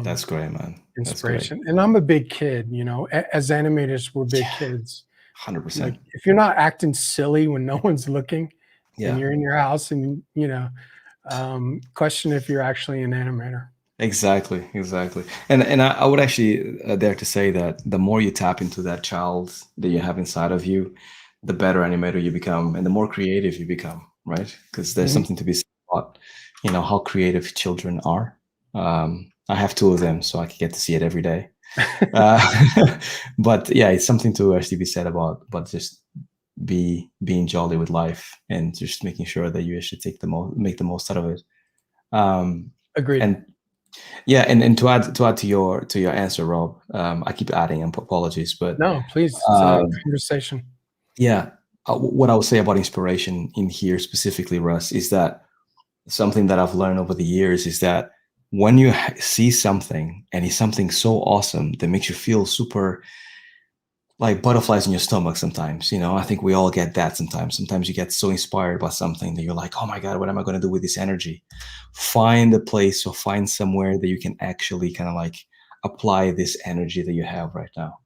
That's Um, great, man. That's great. Inspiration. And I'm a big kid, as animators, we're big Yeah, kids. Like 100%. if you're not acting silly when no one's looking and Yeah. you're in your house and question if you're actually an animator. Exactly, exactly. And I would actually dare to say that the more you tap into that child that you have inside of you, the better animator you become and the more creative you become, right? Because there's Mhm. something to be said about, how creative children are. I have two of them, so I can get to see it every day. But yeah, it's something to actually be said about just being jolly with life and just making sure that you actually make the most out of it. Um, Agreed. and yeah, and to add to your answer, Rob, I keep adding, and apologies, but No, please. It's a um, conversation. yeah, what I would say about inspiration in here specifically, Russ, is that something that I've learned over the years is that when you see something and it's something so awesome that makes you feel super like butterflies in your stomach sometimes, I think we all get that sometimes you get so inspired by something that you're like, oh my god, what am I going to do with this energy? Find a place or find somewhere that you can actually kind of like apply this energy that you have right now.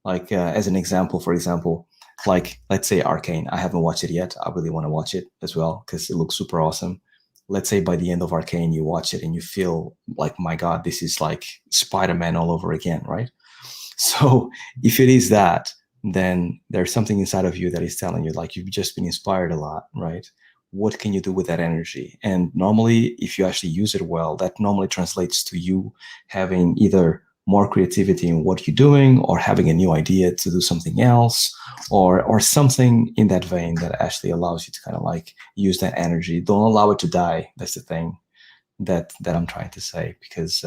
Like as an example, for example, like let's say Arcane. I haven't watched it yet. I really want to watch it as well because it looks super awesome. Let's say by the end of Arcane you watch it and you feel like, my god, this is like Spider-Man all over again, right? So if it is that, then there's something inside of you that is telling you, like, you've just been inspired a lot, right? What can you do with that energy? And normally, if you actually use it well, that normally translates to you having either more creativity in what you're doing or having a new idea to do something else or something in that vein that actually allows you to kind of like use that energy. Don't allow it to die. That's the thing that I'm trying to say, because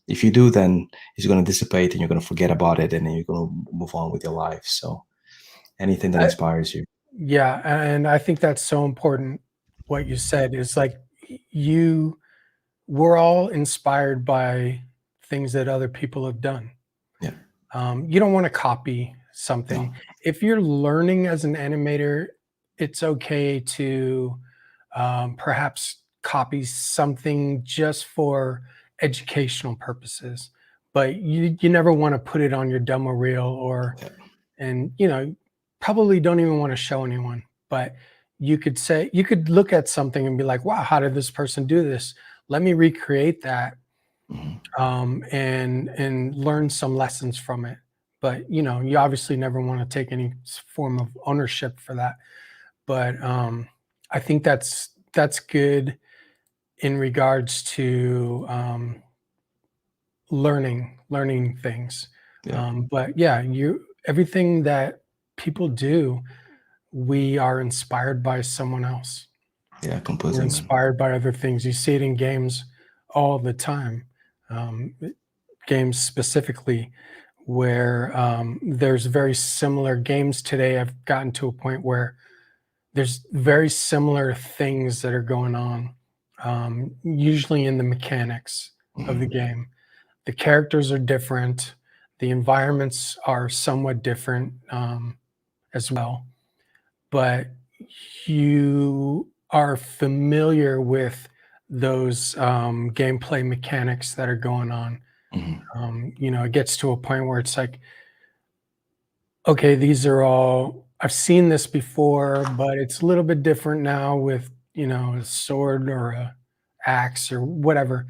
if you do, then it's going to dissipate and you're going to forget about it, and then you're going to move on with your life. So anything that I, inspires you. yeah, and I think that's so important. What you said is like you we're all inspired by things that other people have done. Yeah. You don't want to copy No. something. If you're learning as an animator, it's okay to perhaps copy something just for educational purposes. but you never want to put it on your demo reel, or Yeah. and probably don't even want to show anyone. But you could look at something and be like, wow, how did this person do this? Let me recreate that, Mhm. and learn some lessons from it. But you obviously never want to take any form of ownership for that. But I think that's good in regards to learning things. Yeah. But yeah, everything that people do, we are inspired by someone else. Yeah, We're completely, man. inspired by other things. You see it in games all the time. Games specifically, where there's very similar games today. I've gotten to a point where there's very similar things that are going on, usually in the mechanics of the Mhm. game. The characters are different. The environments are somewhat different, as well, but you are familiar with those gameplay mechanics that are going on. Mhm. It gets to a point where it's like, okay, these are all, I've seen this before, but it's a little bit different now with, a sword or a axe or whatever.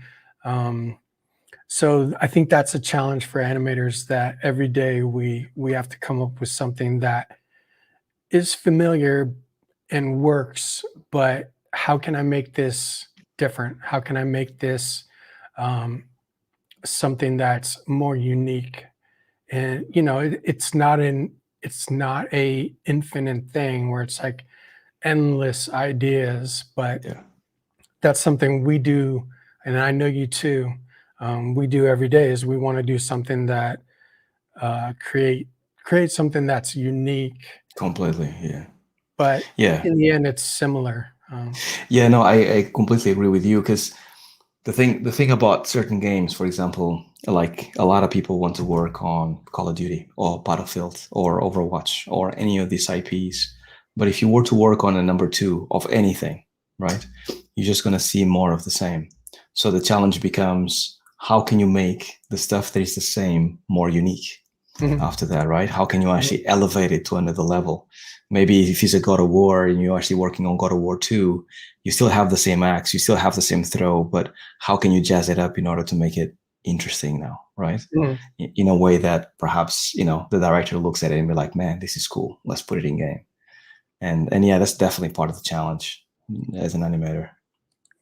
So I think that's a challenge for animators, that every day we have to come up with something that is familiar and works, but how can I make this different? How can I make this um, something that's more unique? And it's not a infinite thing where it's like endless ideas, but Yeah. that's something we do, and I know you too. We do every day, is we want to do something that create something that's unique, Completely. Yeah. but Yeah. in the end, it's similar. Yeah. No, I completely agree with you, because the thing about certain games, for example, like a lot of people want to work on Call of Duty or Battlefield or Overwatch or any of these IPs. But if you were to work on a number two of anything, right, you're just going to see more of the same. So the challenge becomes, how can you make the stuff that is the same more unique Mhm, after that, right? How can you mhm, actually elevate it to another level? Maybe if it's a God of War and you're actually working on God of War 2, you still have the same axe, you still have the same throw, but how can you jazz it up in order to make it interesting now, right? mhm. In a way that perhaps, the director looks at it and be like, man, this is cool. Let's put it in game. And yeah, that's definitely part of the challenge as an animator.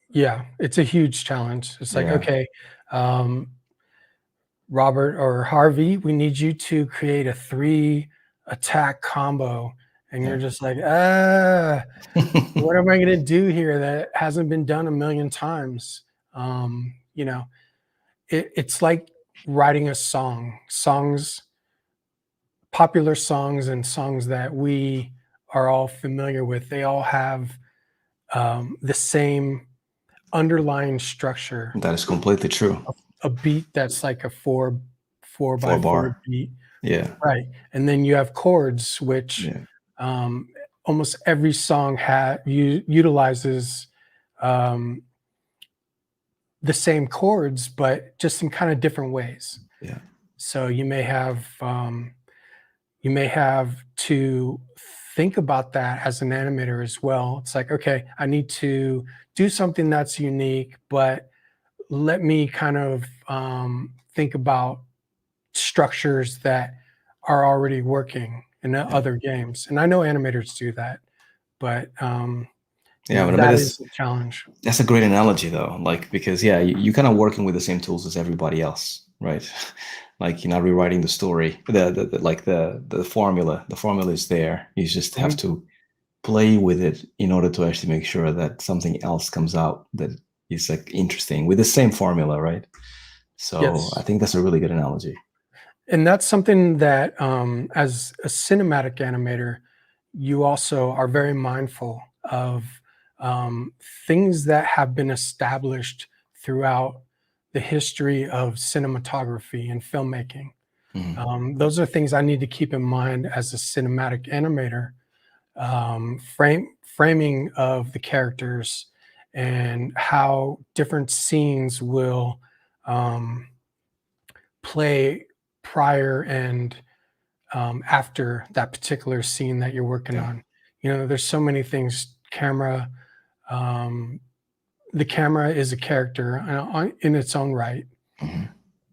Yeah, it's a huge challenge. It's like, Yeah. okay, um, Robert or Harvey, we need you to create a 3 attack combo. And you're Yeah. just like, what am I gonna do here that hasn't been done a million times? It's like writing a song. Popular songs and songs that we are all familiar with, they all have the same underlying structure, That is completely true. a beat that's like a four by Four four bar. beat, Yeah. right? And then you have chords, which Yeah. um, almost every song utilizes um, the same chords, but just in kind of different ways. Yeah. So you may have to think about that as an animator as well. It's like, okay, I need to do something that's unique, but let me kind of think about structures that are already working in Yeah. other games. And I know animators do that, but Yeah. But I mean, that is a challenge. that's a great analogy though, like, because yeah, you kind of working with the same tools as everybody else, right? Like, you're not rewriting the story, like the formula. The formula is there. You just have Mhm. to play with it in order to actually make sure that something else comes out that is like interesting with the same formula, right? So I Yes. think that's a really good analogy. And that's something that, as a cinematic animator, you also are very mindful of things that have been established throughout the history of cinematography and filmmaking. Mhm. Those are things I need to keep in mind as a cinematic animator. Framing of the characters and how different scenes will um, play prior and after that particular scene that you're working Yeah. on. There's so many things. Um, the camera is a character in its own right, Hmm.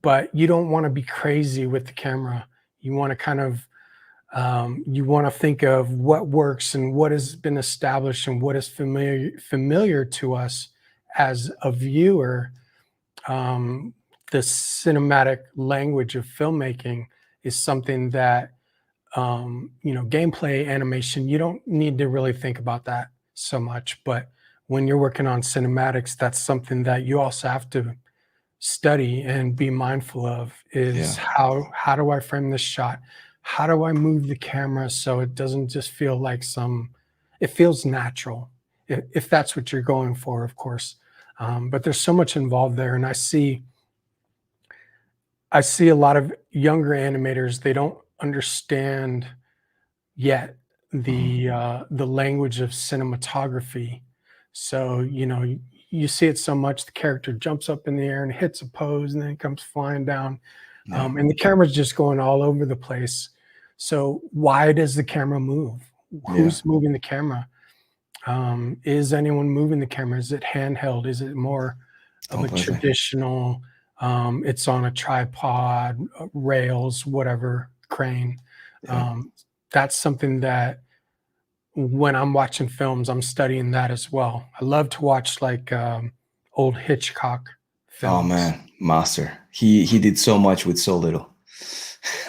but you don't want to be crazy with the camera. You want to kind of you want to think of what works and what has been established and what is familiar to us as a viewer. um, the cinematic language of filmmaking is something that gameplay animation, you don't need to really think about that so much. But when you're working on cinematics, that's something that you also have to study and be mindful of, is Yeah. how do I frame this shot? How do I move the camera so it doesn't just feel like it feels natural, if that's what you're going for, of course. But there's so much involved there, and I see a lot of younger animators, they don't understand yet Hmm. the language of cinematography. So, you see it so much, the character jumps up in the air and hits a pose and then comes flying down. Yeah. And the camera's just going all over the place. So why does the camera move? Yeah. Who's moving the camera? Is anyone moving the camera? Is it handheld? Is it more of a Completely. traditional, it's on a tripod, rails, whatever, crane? Yeah. Um, that's something that when I'm watching films, I'm studying that as well. I love to watch like old Hitchcock Oh films. man, master. He did so much with so little.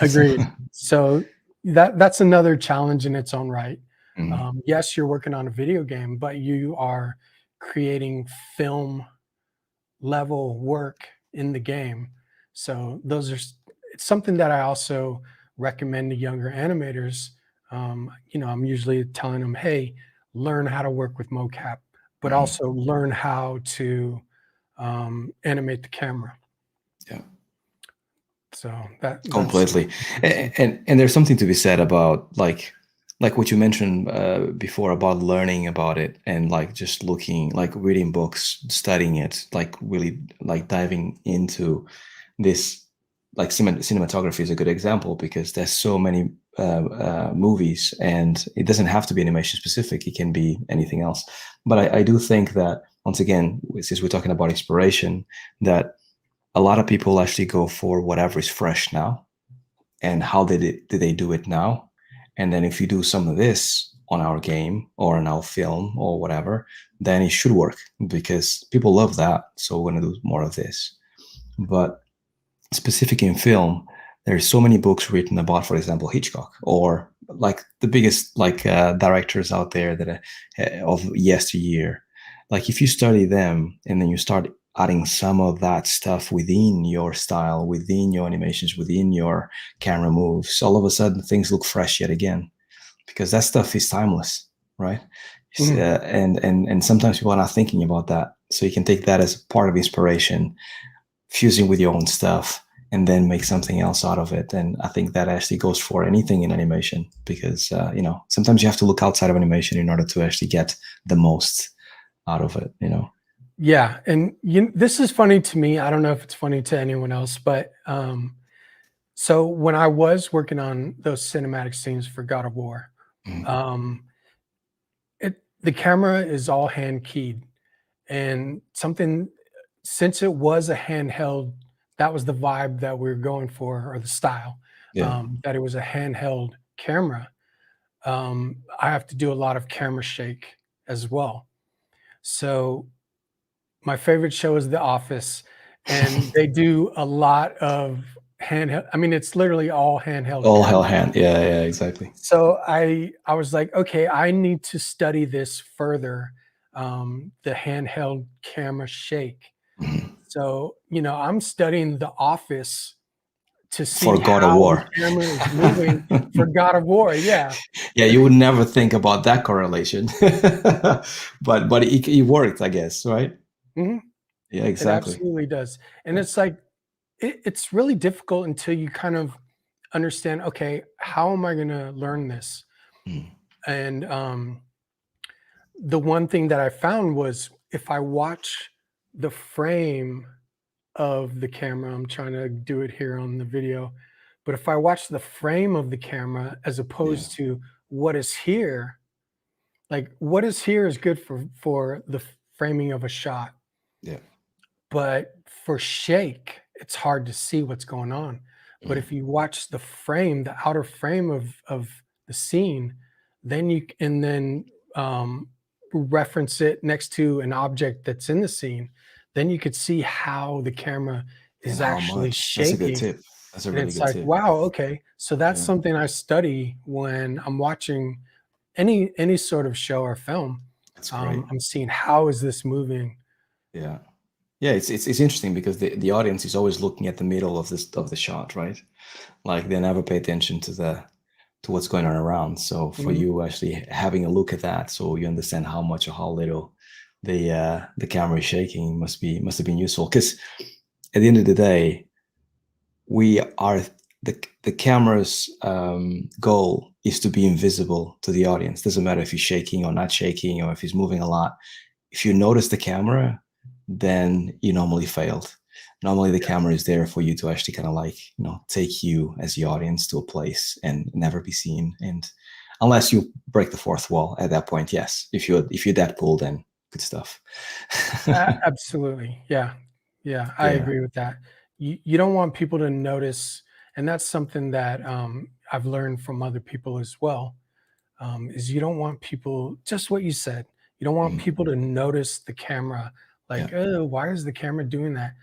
Agreed. So that's another challenge in its own right. Mhm. Yes, you're working on a video game, but you are creating film level work in the game. So it's something that I also recommend to younger animators. I'm usually telling them, hey, learn how to work with mocap, but Mhm. also learn how to animate the camera. Yeah. So that's Completely. interesting. And there's something to be said about like what you mentioned before about learning about it and like just looking, like reading books, studying it, like really like diving into this. Like cinematography is a good example because there's so many movies, and it doesn't have to be animation specific. It can be anything else. But I do think that once again, since we're talking about inspiration, that a lot of people actually go for whatever is fresh now and how did they do it now. And then if you do some of this on our game or on our film or whatever, then it should work because people love that, so we're going to do more of this. But specific in film, there's so many books written about, for example, Hitchcock or like the biggest like directors out there that of yesteryear. Like if you study them and then you start adding some of that stuff within your style, within your animations, within your camera moves, all of a sudden things look fresh yet again because that stuff is timeless, right? Mhm. And sometimes people are not thinking about that, so you can take that as part of inspiration, fusing with your own stuff, and then make something else out of it. And I think that actually goes for anything in animation because sometimes you have to look outside of animation in order to actually get the most out of it. Yeah, and this is funny to me. I don't know if it's funny to anyone else, but so when I was working on those cinematic scenes for God of War, Mhm. um, the camera is all hand keyed, and something, since it was a handheld, that was the vibe that we were going for, or the style, Yeah. that it was a handheld camera. I have to do a lot of camera shake as well. So my favorite show is The Office, and they do a lot of handheld. I mean, it's literally all handheld All hell camera. hand. Yeah, yeah, exactly. So I was like, okay, I need to study this further, the handheld camera shake. Mhm. So, I'm studying The Office to For see God of how the War. camera is moving for God of War. Yeah. Yeah, you would never think about that correlation, but it worked, I guess, right? Mhm. Yeah, It exactly. absolutely does. And Yeah. it's like, it's really difficult until you kind of understand, okay, how am I going to learn this? Mhm. And the one thing that I found was, if I watch the frame of the camera, I'm trying to do it here on the video, but if I watch the frame of the camera as opposed to what is here, like what is here is good for the framing of a shot, Yeah. but for shake, it's hard to see what's going on. But if you watch the frame, the outer frame of the scene, then and then reference it next to an object that's in the scene, then you could see how the camera And is how actually much? That's a good shaking. tip. That's a And really it's good like, tip. wow, okay. So that's Yeah. something I study when I'm watching any sort of show or film. That's great. I'm seeing how is this moving. Yeah. Yeah, it's interesting because the audience is always looking at the middle of the shot, right? Like they never pay attention to what's going on around. So for Mhm. you actually having a look at that, so you understand how much or how little the camera is shaking must have been useful. Because at the end of the day, we are the camera's goal is to be invisible to the audience. Doesn't matter if he's shaking or not shaking or if he's moving a lot. If you notice the camera, then you normally failed. Normally the camera is there for you to actually kind of like, take you as the audience to a place and never be seen. And unless you break the fourth wall at that point, yes. If you're Deadpool, then good stuff. Absolutely. Yeah. Yeah. I Yeah. agree with that. You don't want people to notice. And that's something that I've learned from other people as well, is you don't want people, just what you said, you don't want people to notice the camera like, Yeah. oh, why is the camera doing that?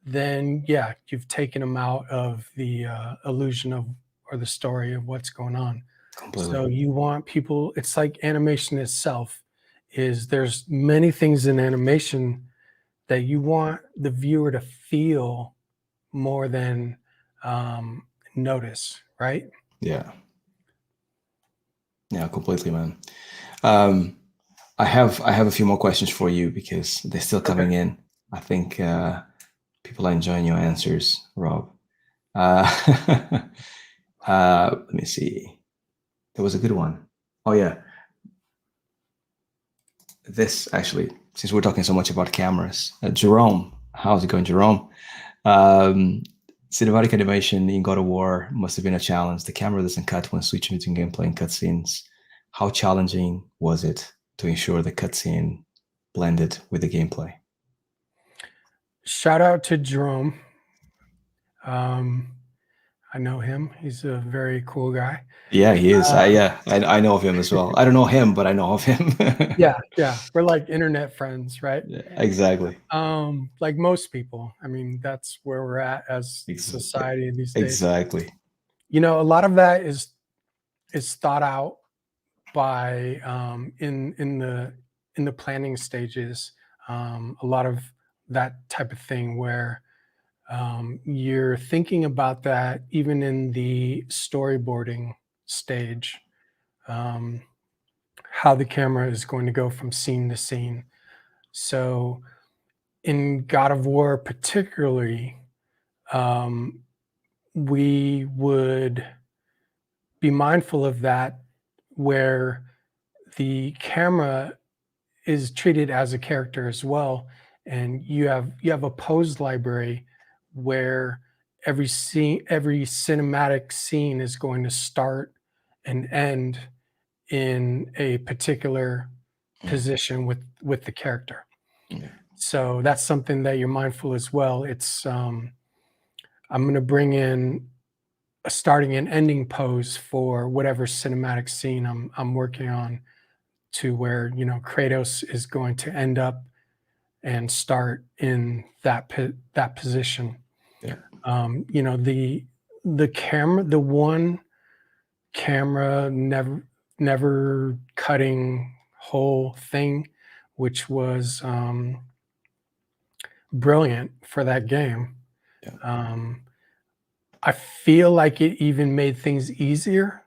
Then, yeah, you've taken them out of the illusion of or the story of what's going on. So Completely. you want people, it's like animation itself is there's many things in animation that you want the viewer to feel more than notice, right? Yeah. Yeah, completely, man. Um, I have a few more questions for you because they're still Okay. coming in. I think people are enjoying your answers, Rob. Uh, let me see. There was a good one. Oh yeah, this actually. Since we're talking so much about cameras, Jerome, how's it going, Jerome? Um, Cinematic animation in God of War must have been a challenge. The camera doesn't cut when switching between gameplay and cutscenes. How challenging was it to ensure the cutscene blended with the gameplay? Shout out to Jerome. Um, I know him. He's a very cool guy. Yeah, he is. Uh, I know of him as well. I don't know him, but I know of him. yeah, yeah. We're like internet friends, right? Yeah, exactly. Like most people. I mean, that's where we're at as Ex- society these days. exactly. A lot of that is thought out by in the planning stages. A lot of that type of thing where you're thinking about that even in the storyboarding stage, um, how the camera is going to go from scene to scene. So in God of War, particularly, um, we would be mindful of that, where the camera is treated as a character as well, and you have a pose library where every cinematic scene is going to start and end in a particular position with the character. Yeah. So that's something that you're mindful as well. It's I'm going to bring in a starting and ending pose for whatever cinematic scene I'm working on, to where Kratos is going to end up and start in that position. Yeah. The camera, the one camera never cutting whole thing, which was brilliant for that game. Yeah. I feel like it even made things easier,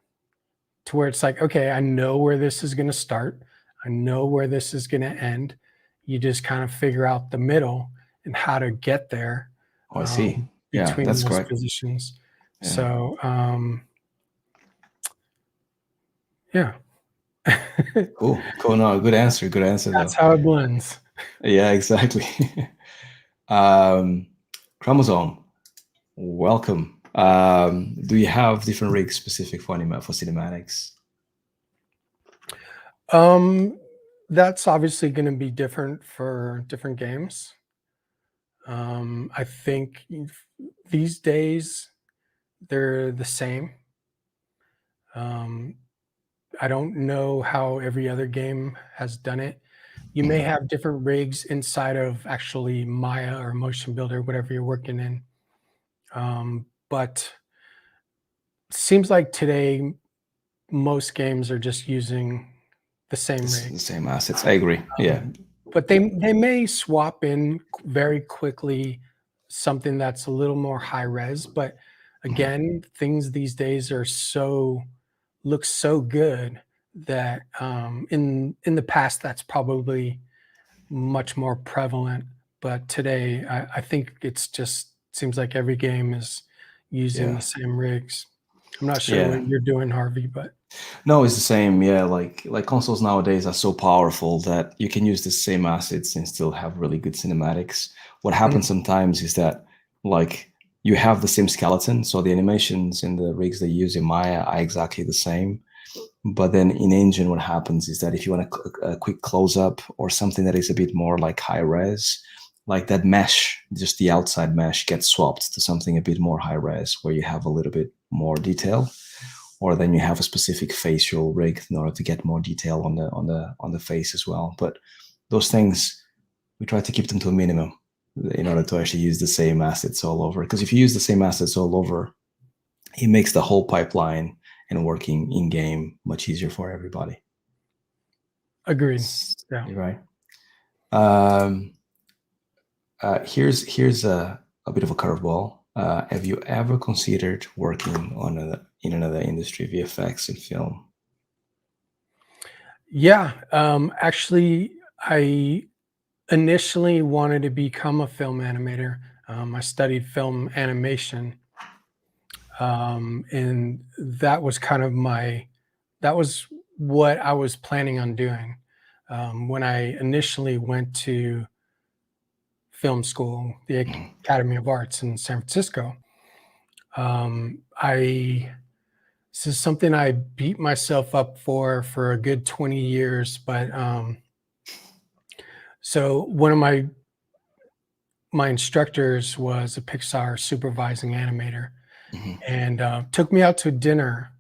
to where it's like, okay, I know where this is going to start. I know where this is going to end. You just kind of figure out the middle and how to get there, Oh, I see. Yeah, between that's those correct. positions. Yeah. So, yeah, Cool. Cool. No, good answer. Good answer that's though. how it blends. Yeah, exactly. um, Chromosome, welcome. Do you have different rigs specific for for cinematics? That's obviously going to be different for different games. I think these days they're the same. I don't know how every other game has done it. You may have different rigs inside of actually Maya or Motionbuilder, whatever you're working in. But seems like today most games are just using the same rig. The same assets. I agree. Yeah. But they may swap in very quickly something that's a little more high res. But again, things these days are look so good that in the past that's probably much more prevalent. But today, I think it's just seems like every game is using the same rigs. I'm not sure what you're doing, Harvey, but no, it's the same. Yeah, like consoles nowadays are so powerful that you can use the same assets and still have really good cinematics. What happens sometimes is that like you have the same skeleton, so the animations and the rigs they use in Maya are exactly the same. But then in engine, what happens is that if you want a quick close up or something that is a bit more like high res, like that mesh, just the outside mesh gets swapped to something a bit more high res where you have a little bit more detail, or then you have a specific facial rig in order to get more detail on the face as well. But those things, we try to keep them to a minimum in order to actually use the same assets all over. Because if you use the same assets all over, it makes the whole pipeline and working in game much easier for everybody. agreed. Yeah. You're right. Here's a bit of a curveball. Have you ever considered working in another industry, VFX and film? Yeah. Actually, I initially wanted to become a film animator. I studied film animation. And that was kind of that was what I was planning on doing. When I initially went to film school, the Academy of Arts in San Francisco, this is something I beat myself up for a good 20 years. But so one of my instructors was a Pixar supervising animator, and took me out to dinner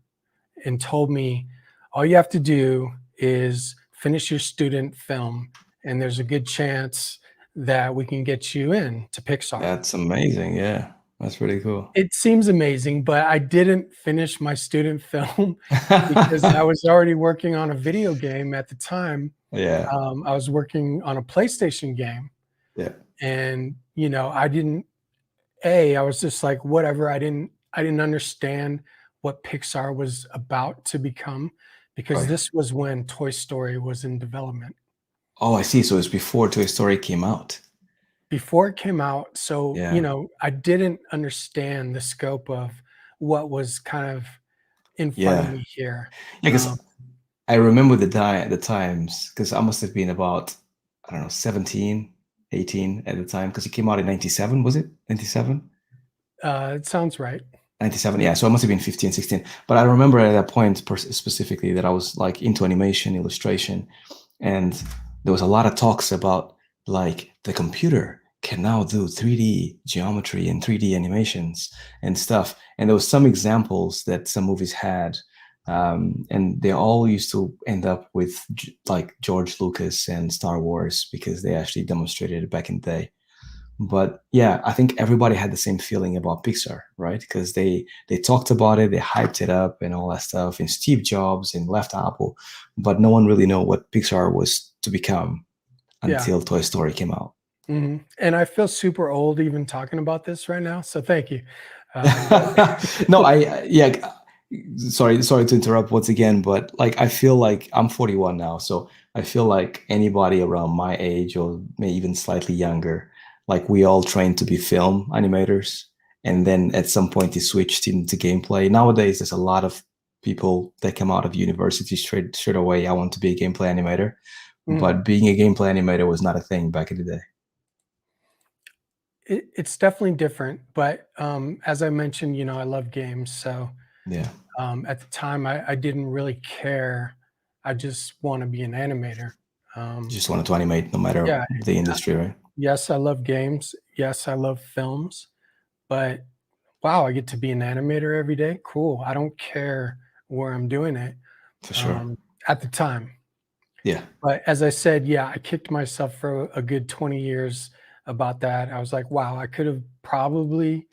and told me, all you have to do is finish your student film, and there's a good chance that we can get you in to Pixar. That's amazing. Yeah, that's pretty cool. It seems amazing, but I didn't finish my student film because I was already working on a video game at the time. Yeah. I was working on a PlayStation game. Yeah. And, I was just like, whatever. I didn't understand what Pixar was about to become, because Right. this was when Toy Story was in development. Oh, I see. So it's before Toy Story came out. Before it came out. So, Yeah. I didn't understand the scope of what was kind of in front of Yeah. me here. Yeah, because I remember the times, because I must have been about, I don't know, 17, 18 at the time, because it came out in 97, was it? 97? It sounds right. 97, yeah. So I must have been 15, 16. But I remember at that point specifically that I was like into animation, illustration, and there was a lot of talks about like the computer can now do 3D geometry and 3D animations and stuff. And there was some examples that some movies had, and they all used to end up with like George Lucas and Star Wars because they actually demonstrated it back in the day. But yeah, I think everybody had the same feeling about Pixar, right? Because they talked about it, they hyped it up and all that stuff, and Steve Jobs and left Apple, but no one really know what Pixar was to become until Toy Story came out. And I feel super old even talking about this right now, so thank you. No, sorry to interrupt once again, but like I feel like I'm 41 now, so I feel like anybody around my age or maybe even slightly younger, like we all trained to be film animators, and then at some point it switched into gameplay. Nowadays, there's a lot of people that come out of university straight away. I want to be a gameplay animator, but being a gameplay animator was not a thing back in the day. It's definitely different, but, as I mentioned, I love games, so, Yeah, at the time, I didn't really care. I just wanna be an animator. you Um, just wanted to animate no matter yeah, the industry, right? yes, I love games. Yes, I love films, but, wow, I get to be an animator every day? Cool. I don't care where I'm doing it, For sure. um, at the time. Yeah, But as I said, yeah, I kicked myself for a good 20 years about that. I was like, "Wow, I could have probably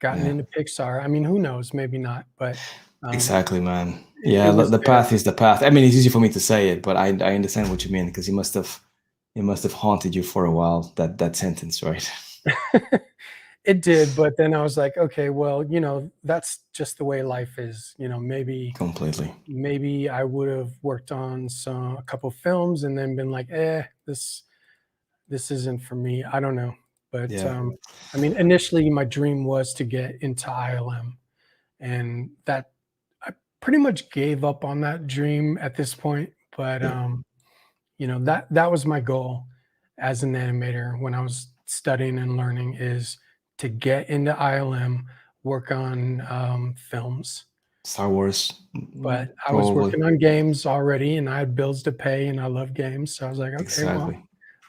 gotten yeah. into Pixar." I mean, who knows? Maybe not, but, um, Exactly, man. it Yeah, was the there. path is the path. I mean, it's easy for me to say it, but I understand what you mean because it must have haunted you for a while, that sentence, right? It did, but then I was like, "Okay, well, that's just the way life is." Completely. Maybe I would've worked on a couple films and then been like, "Eh, this isn't for me." I don't know, but, Yeah. I mean, initially, my dream was to get into ILM, and that I pretty much gave up on that dream at this point, but, Yeah. that was my goal as an animator when I was studying and learning is to get into ILM, work on, films, Star Wars, but I was probably. working on games already, and I had bills to pay, and I love games, so I was like, "Okay, well, Exactly.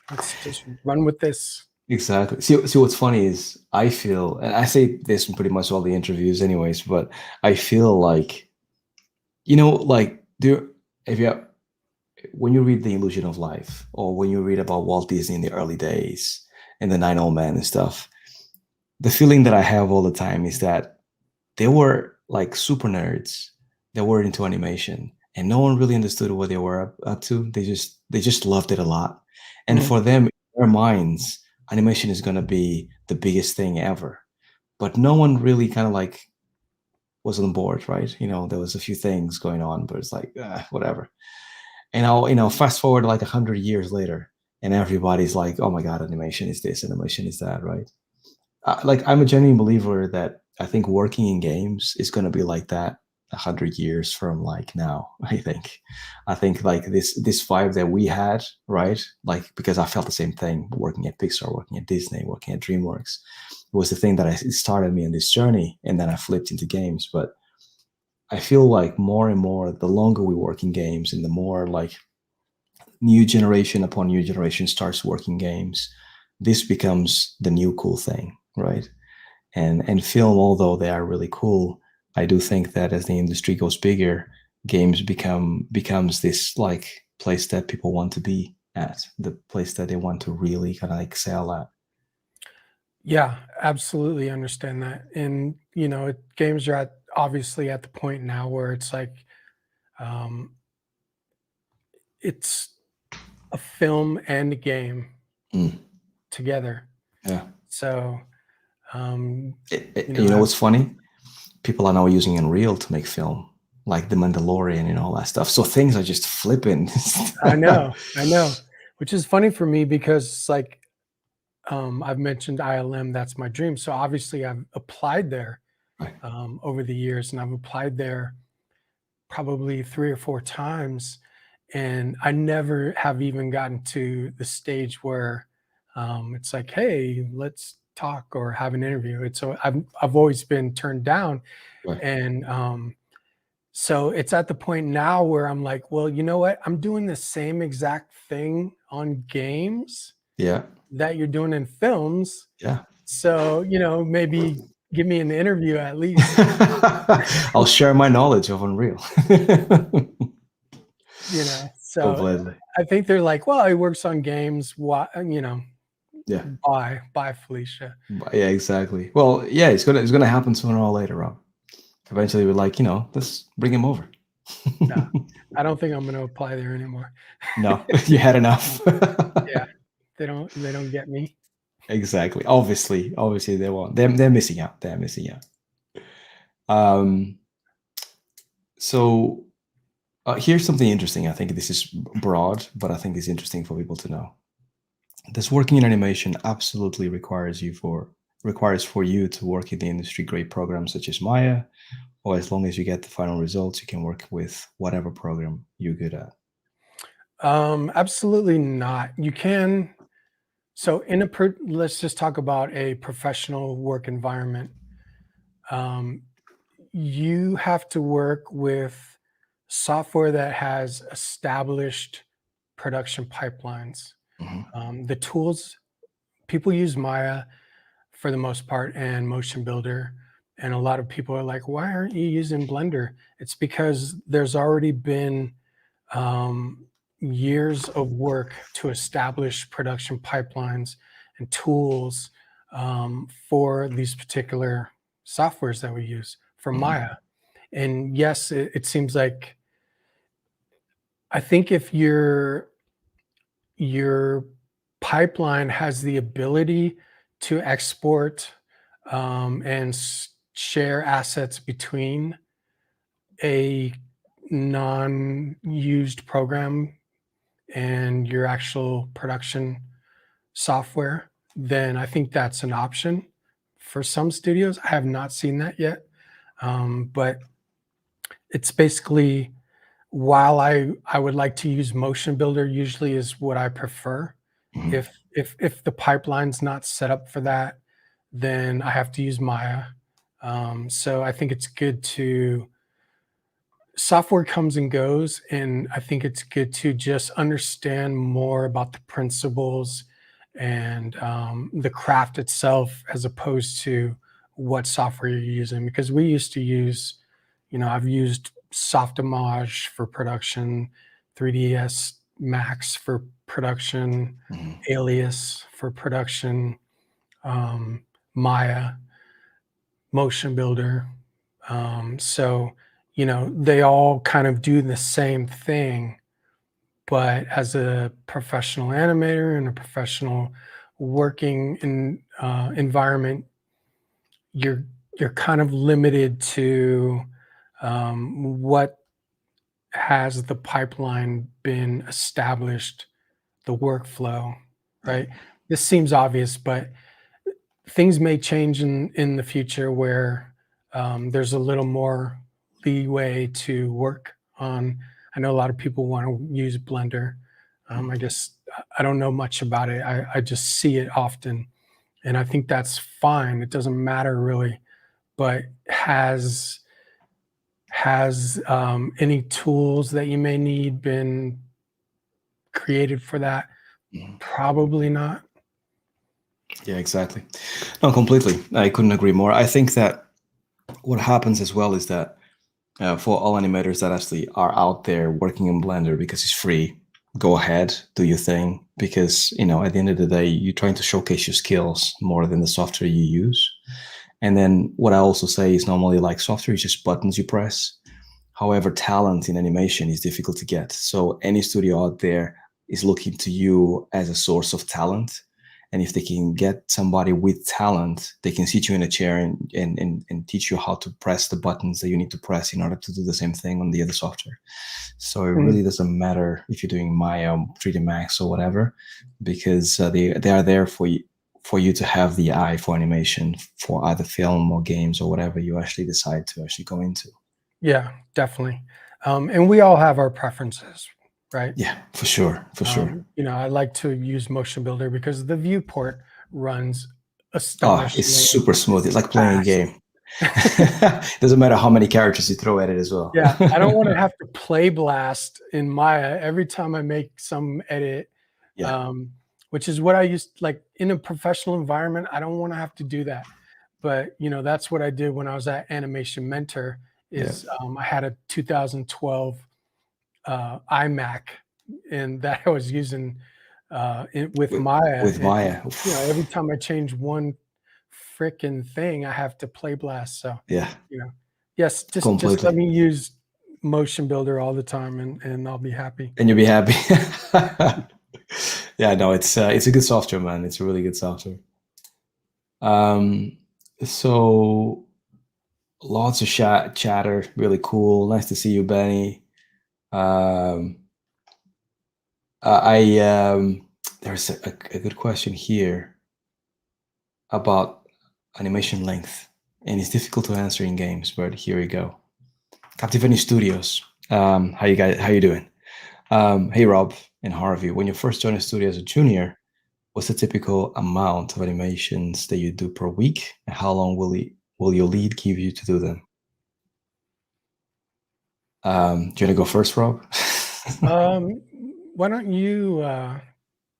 let's just run with this." Exactly. See, what's funny is I feel, and I say this in pretty much all the interviews, anyways, but I feel like, like if you when you read The Illusion of Life, or when you read about Walt Disney in the early days and the Nine Old Men and stuff, the feeling that I have all the time is that they were like super nerds that were into animation, and no one really understood what they were up to. They just loved it a lot, and Mhm, for them, in their minds, animation is gonna be the biggest thing ever. But no one really kind of like was on board, right? There was a few things going on, but it's like whatever. And I'll, fast forward like 100 years later, and everybody's like, "Oh my god, animation is this, animation is that," right? Like I'm a genuine believer that I think working in games is going to be like that 100 years from like now. I think like this vibe that we had, right? Like because I felt the same thing working at Pixar, working at Disney, working at DreamWorks was the thing that it started me on this journey, and then I flipped into games. But I feel like more and more, the longer we work in games, and the more like new generation upon new generation starts working games, this becomes the new cool thing, right? And film, although they are really cool, I do think that as the industry goes bigger, games becomes this like place that people want to be at, the place that they want to really kind of excel at. yeah, absolutely understand that, and, games are obviously at the point now where it's like, um, it's a film and a game Mm, together, yeah. so, um, You know I've what's funny? People are now using Unreal to make film, like The Mandalorian and all that stuff. So things are just flipping. I know, which is funny for me because it's like, I've mentioned ILM, that's my dream, so obviously I've applied there, Right, over the years, and I've applied there probably 3 or 4 times, and I never have even gotten to the stage where, it's like, "Hey, let's talk or have an interview." It's so I've always been turned down, right. and, so it's at the point now where I'm like, "Well, you know what? I'm doing the same exact thing on games Yeah, that you're doing in films, yeah. so, maybe give me an interview at least." I'll share my knowledge of Unreal. So Completely. I think they're like, "Well, he works on games, why," Yeah. bye, Felicia. Yeah, exactly. Well, yeah, it's gonna happen sooner or later, Rob. Eventually we're like, let's bring him over. No, I don't think I'm gonna apply there anymore. No, you had Mm, enough. yeah, they don't get me. Exactly. Obviously they won't. They're missing out. They're missing out. Um, so here's something interesting. I think this is broad, but I think it's interesting for people to know. This working in animation absolutely requires for you to work in the industry grade programs such as Maya, or as long as you get the final results, you can work with whatever program you're good at. Absolutely not. You can So let's just talk about a professional work environment. You have to work with software that has established production pipelines. Mhm. The tools, people use Maya for the most part and Motionbuilder. And a lot of people are like, why aren't you using Blender? It's because there's already been um, years of work to establish production pipelines and tools for these particular softwares that we use for Mhm. Maya. And yes, it seems like, I think if your pipeline has the ability to export and share assets between a non-used program and your actual production software, then I think that's an option for some studios. I have not seen that yet, but it's basically, while I would like to use Motionbuilder, usually is what I prefer. Mhm. If the pipeline's not set up for that, then I have to use Maya. So I think it's good to, software comes and goes, and I think it's good to just understand more about the principles and the craft itself, as opposed to what software you're using. Because we used to use, I've used Softimage for production, 3ds Max for production, Mhm. Alias for production, um, Maya, Motionbuilder. So, they all kind of do the same thing, but as a professional animator and a professional working environment, you're you're kind of limited to what has the pipeline been established, the workflow, Yeah. right? This seems obvious, but things may change in the future where there's a little more leeway to work on. I know a lot of people want to use Blender. Mhm. I don't know much about it. I just see it often, and I think that's fine. It doesn't matter really, but has any tools that you may need been created for that? Mhm. Probably not. Yeah, exactly. No, completely. I couldn't agree more. I think that what happens as well is that for all animators that actually are out there working in Blender because it's free, go ahead, do your thing. Because, at the end of the day, you're trying to showcase your skills more than the software you use. And then what I also say is normally like software is just buttons you press. However, talent in animation is difficult to get. So any studio out there is looking to you as a source of talent. And if they can get somebody with talent, they can sit you in a chair and teach you how to press the buttons that you need to press in order to do the same thing on the other software. So it Mhm. really doesn't matter if you're doing Maya, 3D Max, or whatever, because they are there for you to have the eye for animation for either film or games or whatever you actually decide to actually go into. Yeah, definitely. And we all have our preferences, right? Yeah, for sure, for sure. I like to use Motionbuilder because the viewport runs Oh, it's astonishingly super smooth. It's like playing a fast. game. Doesn't matter how many characters you throw at it as well. Yeah, I don't want to have to play blast in Maya every time I make some edit, Yeah. um, which is what I used, like in a professional environment. I don't want to have to do that, but that's what I did when I was at Animation Mentor. Yeah. Is I had a 2012 iMac, and that I was using with With, Maya. with And Maya. every time I change one frickin' thing, I have to play blast. So, Yeah, you know, yes, just let completely. me use Motionbuilder all the time, and I'll be happy. And you'll be happy. Yeah, no, it's a good software, man. It's a really good software. Um, so lots of chatter, really cool. Nice to see you, Benny. Um, I there's a good question here about animation length, and it's difficult to answer in games, but here we go. Captivani Studios. How you guys? How you doing? Hey, Rob and Harvey. When you first joined the studio as a junior, what's the typical amount of animations that you do per week, and how long will your lead give you to do them? Do you want to go first, Rob? Um, why don't you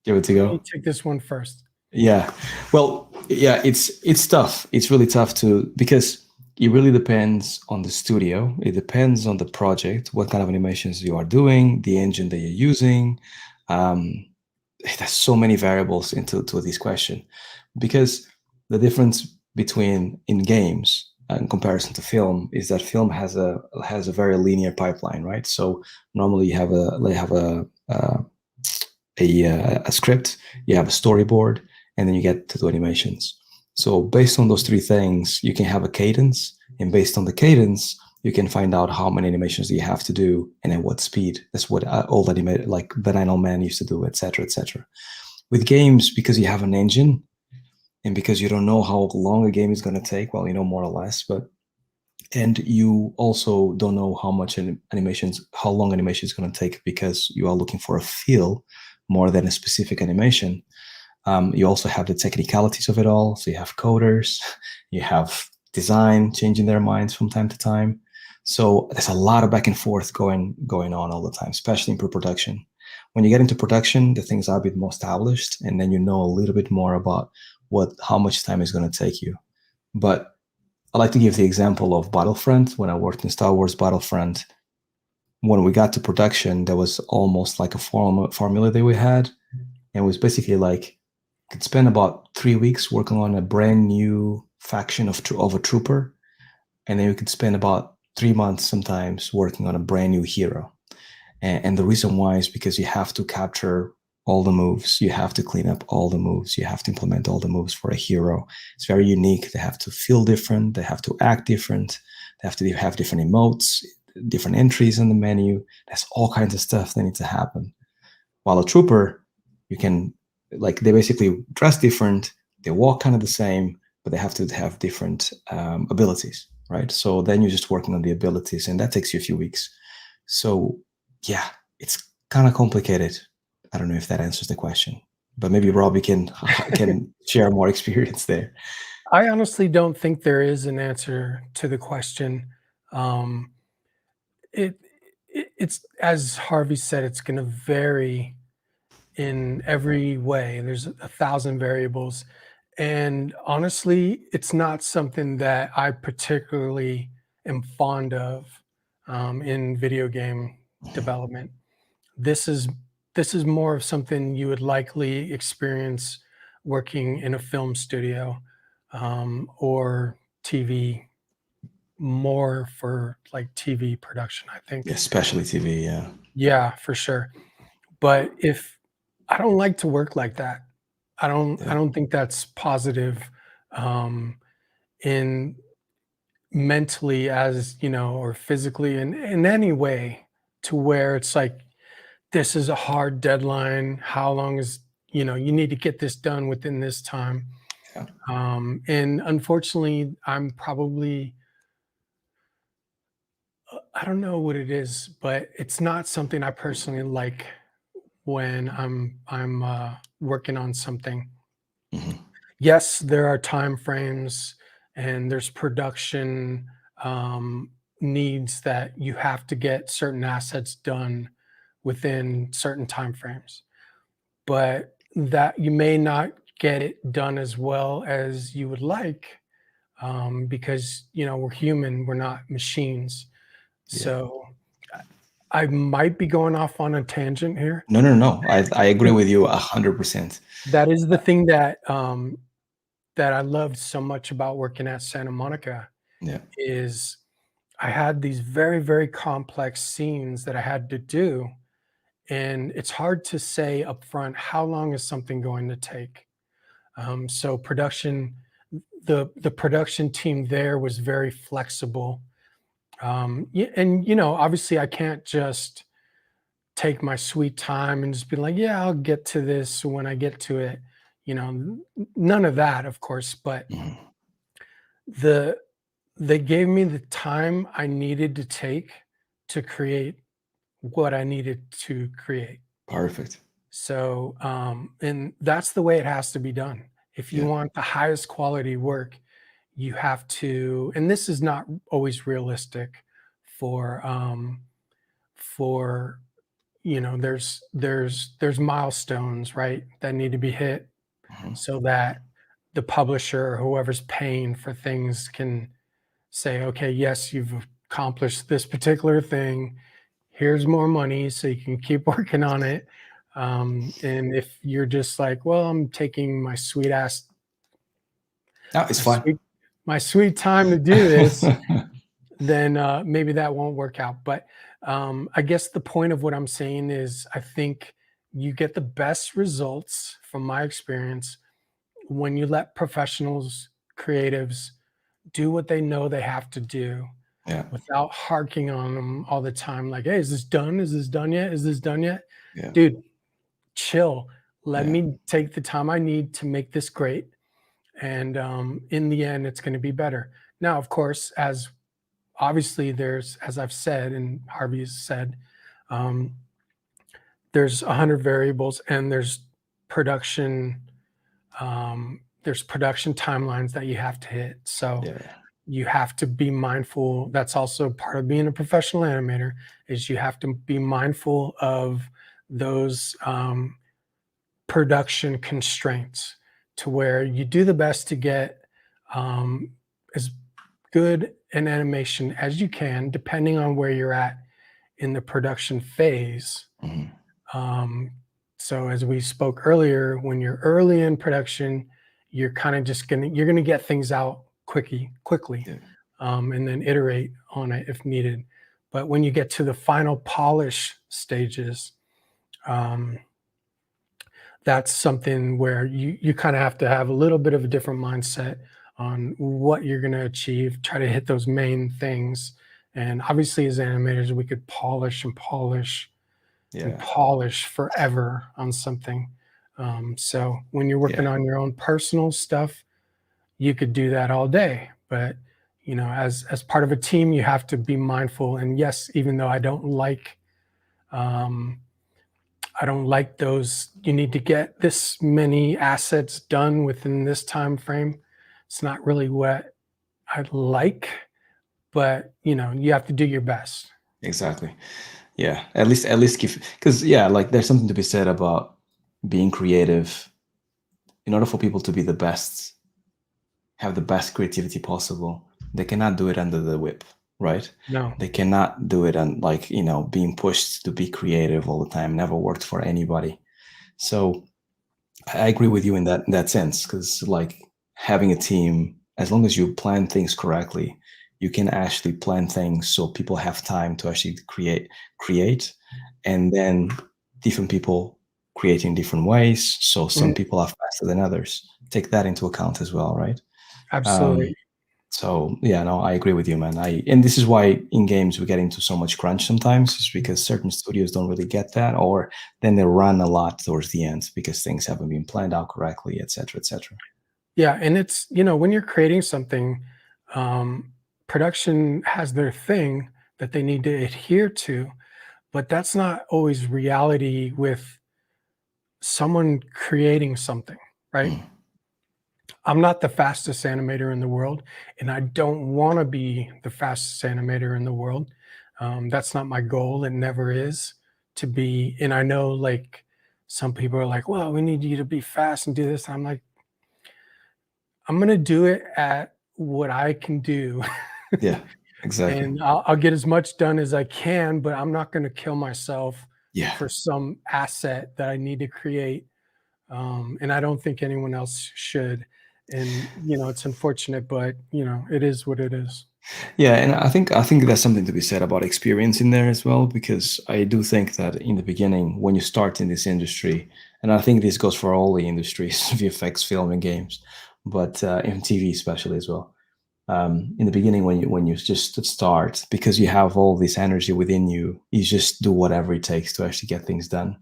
Give it to go. take this one first? Yeah. Well, yeah, it's tough. It's really tough to because it really depends on the studio. It depends on the project, what kind of animations you are doing, the engine that you're using. Um, there's so many variables into to this question because the difference between in games in comparison to film is that film has a very linear pipeline, right? So normally you have a script, you have a storyboard, and then you get to do animations. So based on those three things, you can have a cadence, and based on the cadence, you can find out how many animations you have to do and at what speed. That's what old animated like Banana Man used to do, etc., etc. With games, because you have an engine and because you don't know how long a game is going to take, well, you know more or less, but and you also don't know how much animations, how long animation is going to take because you are looking for a feel more than a specific animation. You also have the technicalities of it all. So you have coders, you have design changing their minds from time to time. So there's a lot of back and forth going on all the time, especially in pre-production. When you get into production, the things are a bit more established, and then you know a little bit more about how much time is going to take you. But I like to give the example of Battlefront. When I worked in Star Wars Battlefront, when we got to production, there was almost like a formula that we had, and it was basically like could spend about 3 weeks working on a brand new faction of a trooper, and then you could spend about 3 months sometimes working on a brand new hero. And the reason why is because you have to capture all the moves, you have to clean up all the moves, you have to implement all the moves for a hero. It's very unique. They have to feel different, they have to act different, they have to have different emotes, different entries in the menu. There's all kinds of stuff that needs to happen. While a trooper, you can like they basically dress different, they walk kind of the same, but they have to have different abilities, right? So then you're just working on the abilities, and that takes you a few weeks. So yeah, it's kind of complicated. I don't know if that answers the question, but maybe Robbie can share more experience there. I honestly don't think there is an answer to the question. Um, it, it's as Harvey said, it's going to vary in every way. There's a thousand variables, and honestly, it's not something that I particularly am fond of in video game development. This is this is more of something you would likely experience working in a film studio or TV, more for like TV production, I Yeah, think. especially TV. Yeah, Yeah, for sure. But if I don't like to work like that. I yeah, don't think that's positive um, in mentally as or physically in any way to where it's like this is a hard deadline. How long is you need to get this done within this time. yeah. And unfortunately, I'm probably I don't know what it is, but it's not something I personally like when I'm working on something. Mhm. Yes, there are time frames and there's production needs that you have to get certain assets done within certain time frames, but that you may not get it done as well as you would like because we're human, we're not machines. Yeah. So I might be going off on a tangent here. No, no, no. I agree with you 100%. That is the thing that I loved so much about working at Santa Monica Yeah. is I had these very, very complex scenes that I had to do, and it's hard to say upfront how long is something going to take. So the production team there was very flexible, and obviously I can't just take my sweet time and just be like, yeah, I'll get to this when I get to it. None of that, of course, but Mhm. the they gave me the time I needed to take to create what I needed to create. Perfect. So, and that's the way it has to be done. If you Yeah. want the highest quality work, you have to, and this is not always realistic for, for, there's milestones, right, that need to be hit Mhm. so that the publisher or whoever's paying for things can say, okay, yes, you've accomplished this particular thing. Here's more money so you can keep working on it. And if you're just like, well, I'm taking my sweet ass, No, it's my fine. sweet, my sweet time to do this, then maybe that won't work out. But I guess the point of what I'm saying is I think you get the best results from my experience when you let professionals, creatives do what they know they have to do Yeah. without harking on them all the time. Like, hey, is this done? Is this done yet? Is this done yet? Yeah. Dude, chill. Let Yeah. me take the time I need to make this great. And in the end, it's going to be better. Now, of course, as obviously there's, as I've said and Harvey has said, um, there's 100 variables and production there's production timelines that you have to hit. So Yeah. you have to be mindful. That's also part of being a professional animator, is you have to be mindful of those production constraints, to where you do the best to get as good an animation as you can, depending on where you're at in the production phase. Mhm. Um, so as we spoke earlier, when you're early in production, you're kind of just you're gonna get things out quickly, Yeah. and then iterate on it if needed. But when you get to the final polish stages, um, that's something where you kind of have to have a little bit of a different mindset on what you're going to achieve. Try to hit those main things. And obviously, as animators, we could polish and polish and Yeah. polish forever on something. So when you're working Yeah. on your own personal stuff, you could do that all day. But as part of a team, you have to be mindful. And yes, even though um, I don't like those, you need to get this many assets done within this time frame. It's not really what I'd like, but you have to do your best. Exactly. Yeah. At least give, because yeah, like there's something to be said about being creative. In order for people to be the best, have the best creativity possible, they cannot do it under the whip, right? No. They cannot do it and like, being pushed to be creative all the time. Never worked for anybody. So I agree with you in that sense, because like having a team, as long as you plan things correctly, you can actually plan things so people have time to actually create, and then different people create in different ways. So some Mhm. people are faster than others. Take that into account as well, right? Absolutely. Um, so yeah, no, I agree with you, man. And this is why in games we get into so much crunch sometimes, is because certain studios don't really get that, or then they run a lot towards the end because things haven't been planned out correctly, etc., etc. Yeah, and it's, when you're creating something, um, production has their thing that they need to adhere to, but that's not always reality with someone creating something, right? Mm, I'm not the fastest animator in the world, and I don't want to be the fastest animator in the world. That's not my goal. It never is to be. And I know, like, some people are like, well, we need you to be fast and do this. I'm like, I'm going to do it at what I can do. yeah, exactly. And I'll get as much done as I can, but I'm not going to kill myself Yeah, for some asset that I need to create. And I don't think anyone else should. And it's unfortunate, but it is what it is. yeah, and I think there's something to be said about experience in there as well, because I do think that in the beginning, when you start in this industry, and I think this goes for all the industries, VFX, film, and games, but in TV especially as well. In the beginning, when you just start, because you have all this energy within you, you just do whatever it takes to actually get things done,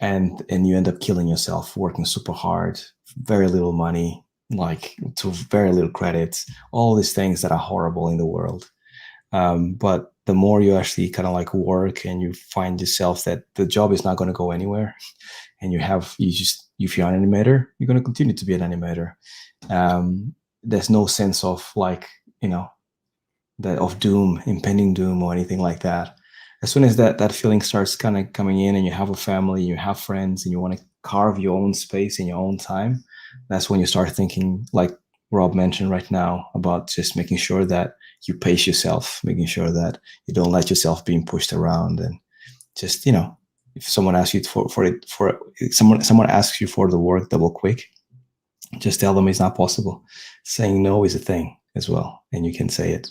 and you end up killing yourself, working super hard, very little money, like to very little credits, all these things that are horrible in the world. But the more you actually kind of like work and you find yourself that the job is not going to go anywhere, and if you're an animator, you're going to continue to be an animator. There's no sense of like, that of doom, impending doom, or anything like that. As soon as that feeling starts kind of coming in, and you have a family, you have friends, and you want to carve your own space in your own time, that's when you start thinking, like Rob mentioned right now, about just making sure that you pace yourself, making sure that you don't let yourself being pushed around, and just, if someone asks you someone asks you for the work double quick, just tell them it's not possible. Saying no is a thing as well, and you can say it.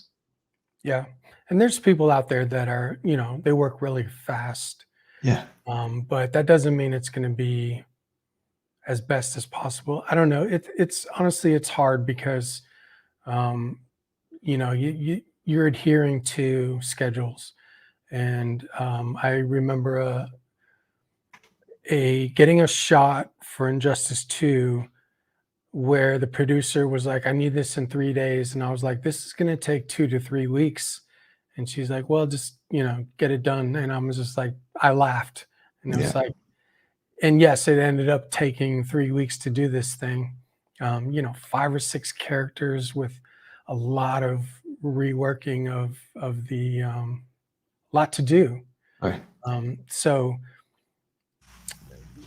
Yeah. And there's people out there that are, they work really fast. Yeah. But that doesn't mean it's going to be as best as possible. I don't know. It's honestly, it's hard because, you're adhering to schedules. And I remember getting a shot for Injustice 2 where the producer was like, I need this in 3 days. And I was like, this is going to take 2 to 3 weeks. And she's like, well, just, get it done. And I was just like, I laughed. And it was like, and yes, it ended up taking 3 weeks to do this thing. 5 or 6 characters with a lot of reworking of the lot to do. Right. So,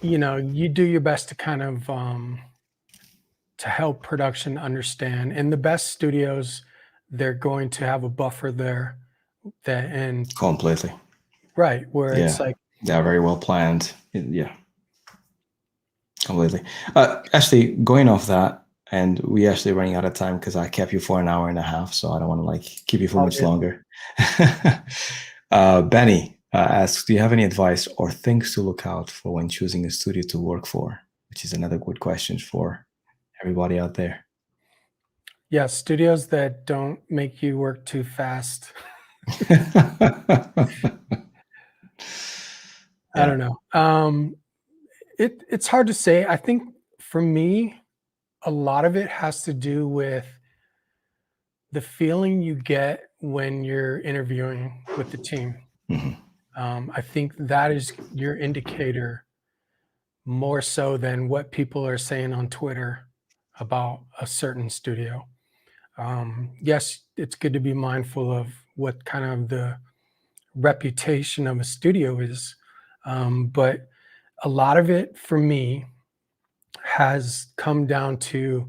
you do your best to kind of to help production understand. And the best studios, they're going to have a buffer there and completely right where it's like they're very well planned. Yeah, completely. Actually, going off that, and we actually running out of time because I kept you for an hour and a half, so I don't want to like keep you for much longer. Benny asks, do you have any advice or things to look out for when choosing a studio to work for? Which is another good question for everybody out there. Yeah, studios that don't make you work too fast. I don't know. It's hard to say. I think for me, a lot of it has to do with the feeling you get when you're interviewing with the team. I think that is your indicator more so than what people are saying on Twitter about a certain studio. Yes, it's good to be mindful of what kind of the reputation of a studio is, but a lot of it for me has come down to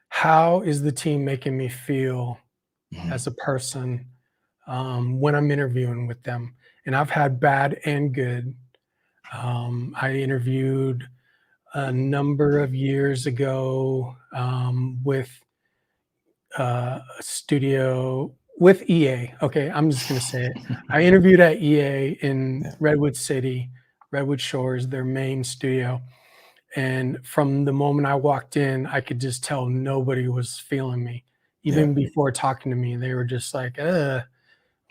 how is the team making me feel as a person when I'm interviewing with them. And I've had bad and good. I interviewed a number of years ago with a studio with EA. Okay, I'm just going to say it. I interviewed at EA in Redwood City, Redwood Shores, their main studio. And from the moment I walked in, I could just tell nobody was feeling me. Even before talking to me, they were just like,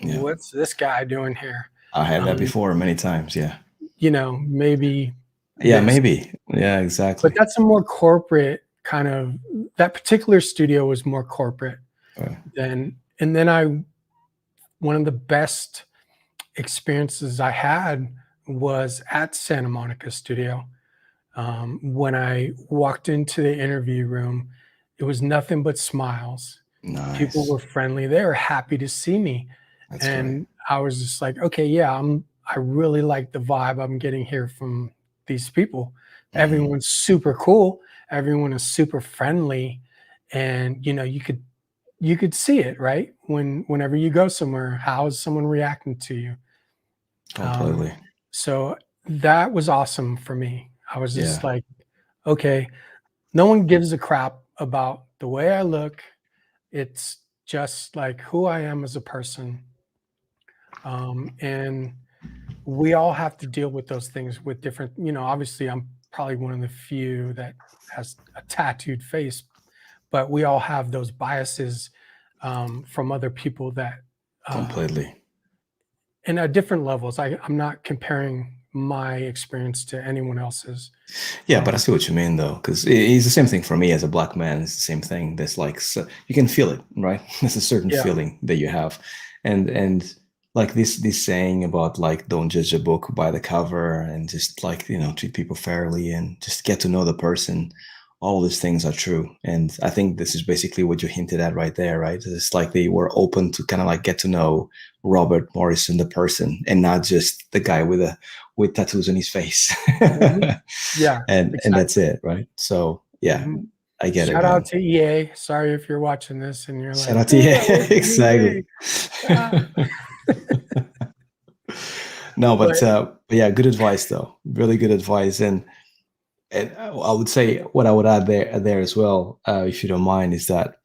what's this guy doing here? I had that before many times. Yeah. Maybe. Yeah, maybe. Yeah, exactly. But that's a more corporate kind of, that particular studio was more corporate than, and then one of the best experiences I had was at Santa Monica studio. When I walked into the interview room, it was nothing but smiles. Nice. People were friendly. They were happy to see me. That's and great. I was just like, okay, yeah, I really like the vibe I'm getting here from these people. Everyone's super cool. Everyone is super friendly. And, you could see it, right? Whenever you go somewhere, how is someone reacting to you? Completely. So that was awesome for me. I was just like, okay, no one gives a crap about the way I look. It's just like who I am as a person. And we all have to deal with those things with different, obviously I'm probably one of the few that has a tattooed face, but we all have those biases from other people that completely. And at different levels. I'm not comparing my experience to anyone else's. Yeah, but I see what you mean though, because it's the same thing for me as a black man. It's the same thing. There's like, you can feel it, right? There's a certain feeling that you have, and like this saying about like don't judge a book by the cover, and just like, treat people fairly and just get to know the person. All these things are true, and I think this is basically what you hinted at right there, right? It's like they were open to kind of like get to know Robert Morrison the person, and not just the guy with tattoos on his face. Yeah, And that's exactly. it, right? So yeah, I get it, Shout out man. to EA. Sorry if you're watching this and you're Shout like, out to "Hey, you. I work for Exactly. EA." Ah. No, But but yeah, good advice though. Really good advice. And I would say what I would add there as well, if you don't mind, is that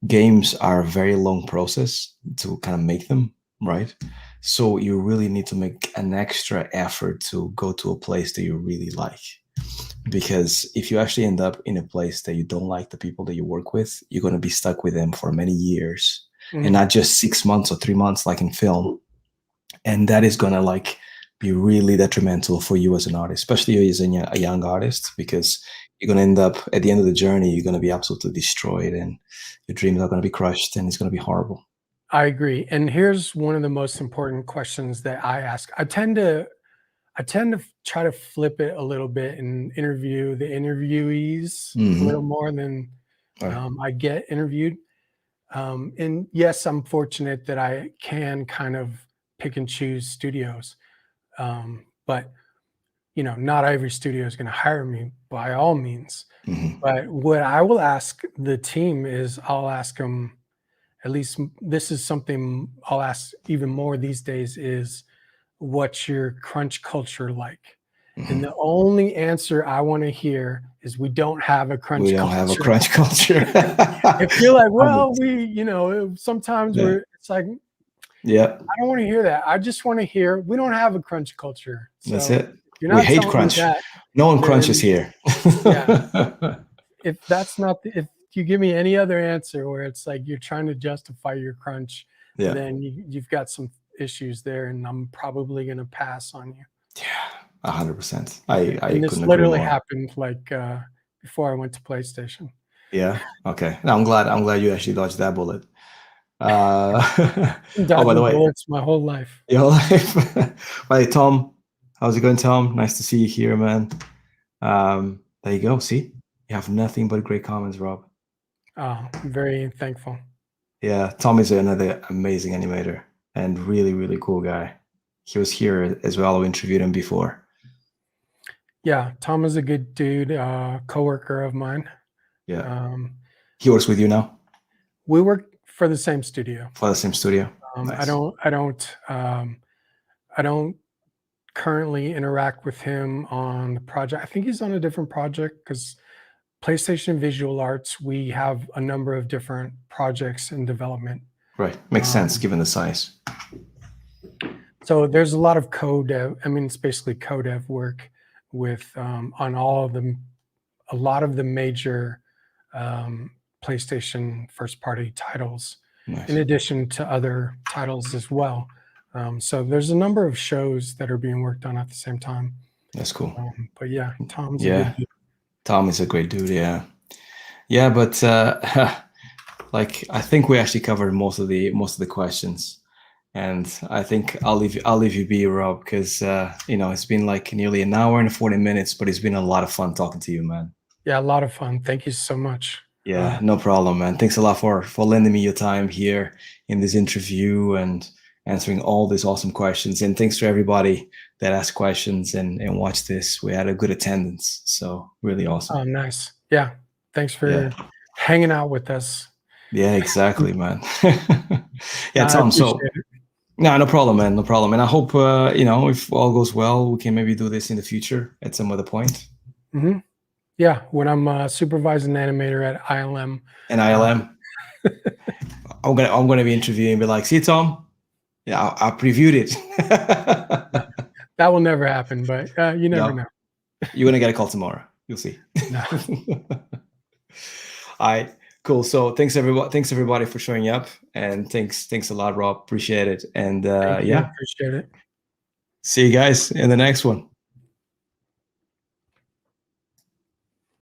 games are a very long process to kind of make them, right? So you really need to make an extra effort to go to a place that you really like. Because if you actually end up in a place that you don't like the people that you work with, you're going to be stuck with them for many years, and mhm, not just 6 months or 3 months like in film. And that is going to like be really detrimental for you as an artist, especially as a young artist, because you're going to end up at the end of the journey, you're going to be absolutely destroyed, and your dreams are going to be crushed, and it's going to be horrible. I agree. And here's one of the most important questions that I ask. I tend to try to flip it a little bit and interview the interviewees a little Mm-hmm. more than All right. I get interviewed. And yes, I'm fortunate that I can kind of pick and choose studios. But not every studio is going to hire me by all means. Mm-hmm. But what I will ask the team is I'll ask them, at least this is something I'll ask even more these days, is what's your crunch culture like? And Mm-hmm. the only answer I want to hear is we don't have a We crunch don't have a culture. crunch culture. If you're like, Love well, it. sometimes Yeah. it's like, Yeah. I don't want to hear that. I just want to hear we don't have a crunch culture. That's So it. if you're We not hate telling me crunch. that, No one crunches then here. yeah, if that's not if you give me any other answer where it's like you're trying to justify your crunch, Yeah. then you've got some issues there, and I'm probably going to pass on you. Yeah. 100%. I And this couldn't agree literally more. happened like before I went to PlayStation. Yeah. Okay. No, I'm glad you actually dodged that bullet. Uh, Been oh, by the dodging way, bullets my whole life. your life. By Tom, how's it going, Tom? Nice to see you here, man. There you go. See, you have nothing but great comments, Rob. I'm very thankful. Yeah, Tom is another amazing animator and really, really cool guy. He was here as well. We interviewed him before. Yeah, Tom is a good dude, coworker of mine. Yeah. Um, He works with you now we work for the same studio. for the same studio. Um, I Nice. don't, I don't, um, I don't currently interact with him on the project. I think he's on a different project because PlayStation Visual Arts, we have a number of different projects in development. Right. Makes sense Um, given the size. so there's a lot of code dev. I mean, it's basically code dev work with on all of them, a lot of the major PlayStation first party titles, in Nice. addition to other titles as well. So there's a number of shows that are being worked on at the same time. That's cool. But yeah, Tom's a Yeah. good dude. Tom is a great dude. Yeah. Yeah, but like I think we actually covered most of the questions. And I think I'll leave you be, Rob, because it's been like nearly an hour and 40 minutes, but it's been a lot of fun talking to you, man. Yeah, a lot of fun. Thank you so much. Yeah, no problem, man. Thanks a lot for lending me your time here in this interview and answering all these awesome questions. And thanks to everybody that asked questions and watched this. We had a good attendance, so really awesome. Oh, nice. Yeah, thanks Yeah, for hanging out with us. yeah, exactly, man. Yeah, I Tom. appreciate So it. no problem, man. No problem. And I hope if all goes well, we can maybe do this in the future at some other point. Mhm. Yeah, when I'm supervising animator at ILM. And Uh, ILM, I'm gonna be interviewing and be like, see, Tom, yeah, I previewed it. that will never happen, but you never No, know. you're gonna get a call tomorrow. You'll see. No. All right, cool. So thanks everybody for showing up, and thanks a lot, Rob. Appreciate it. And Thank you. yeah, Appreciate it. see you guys in the next one.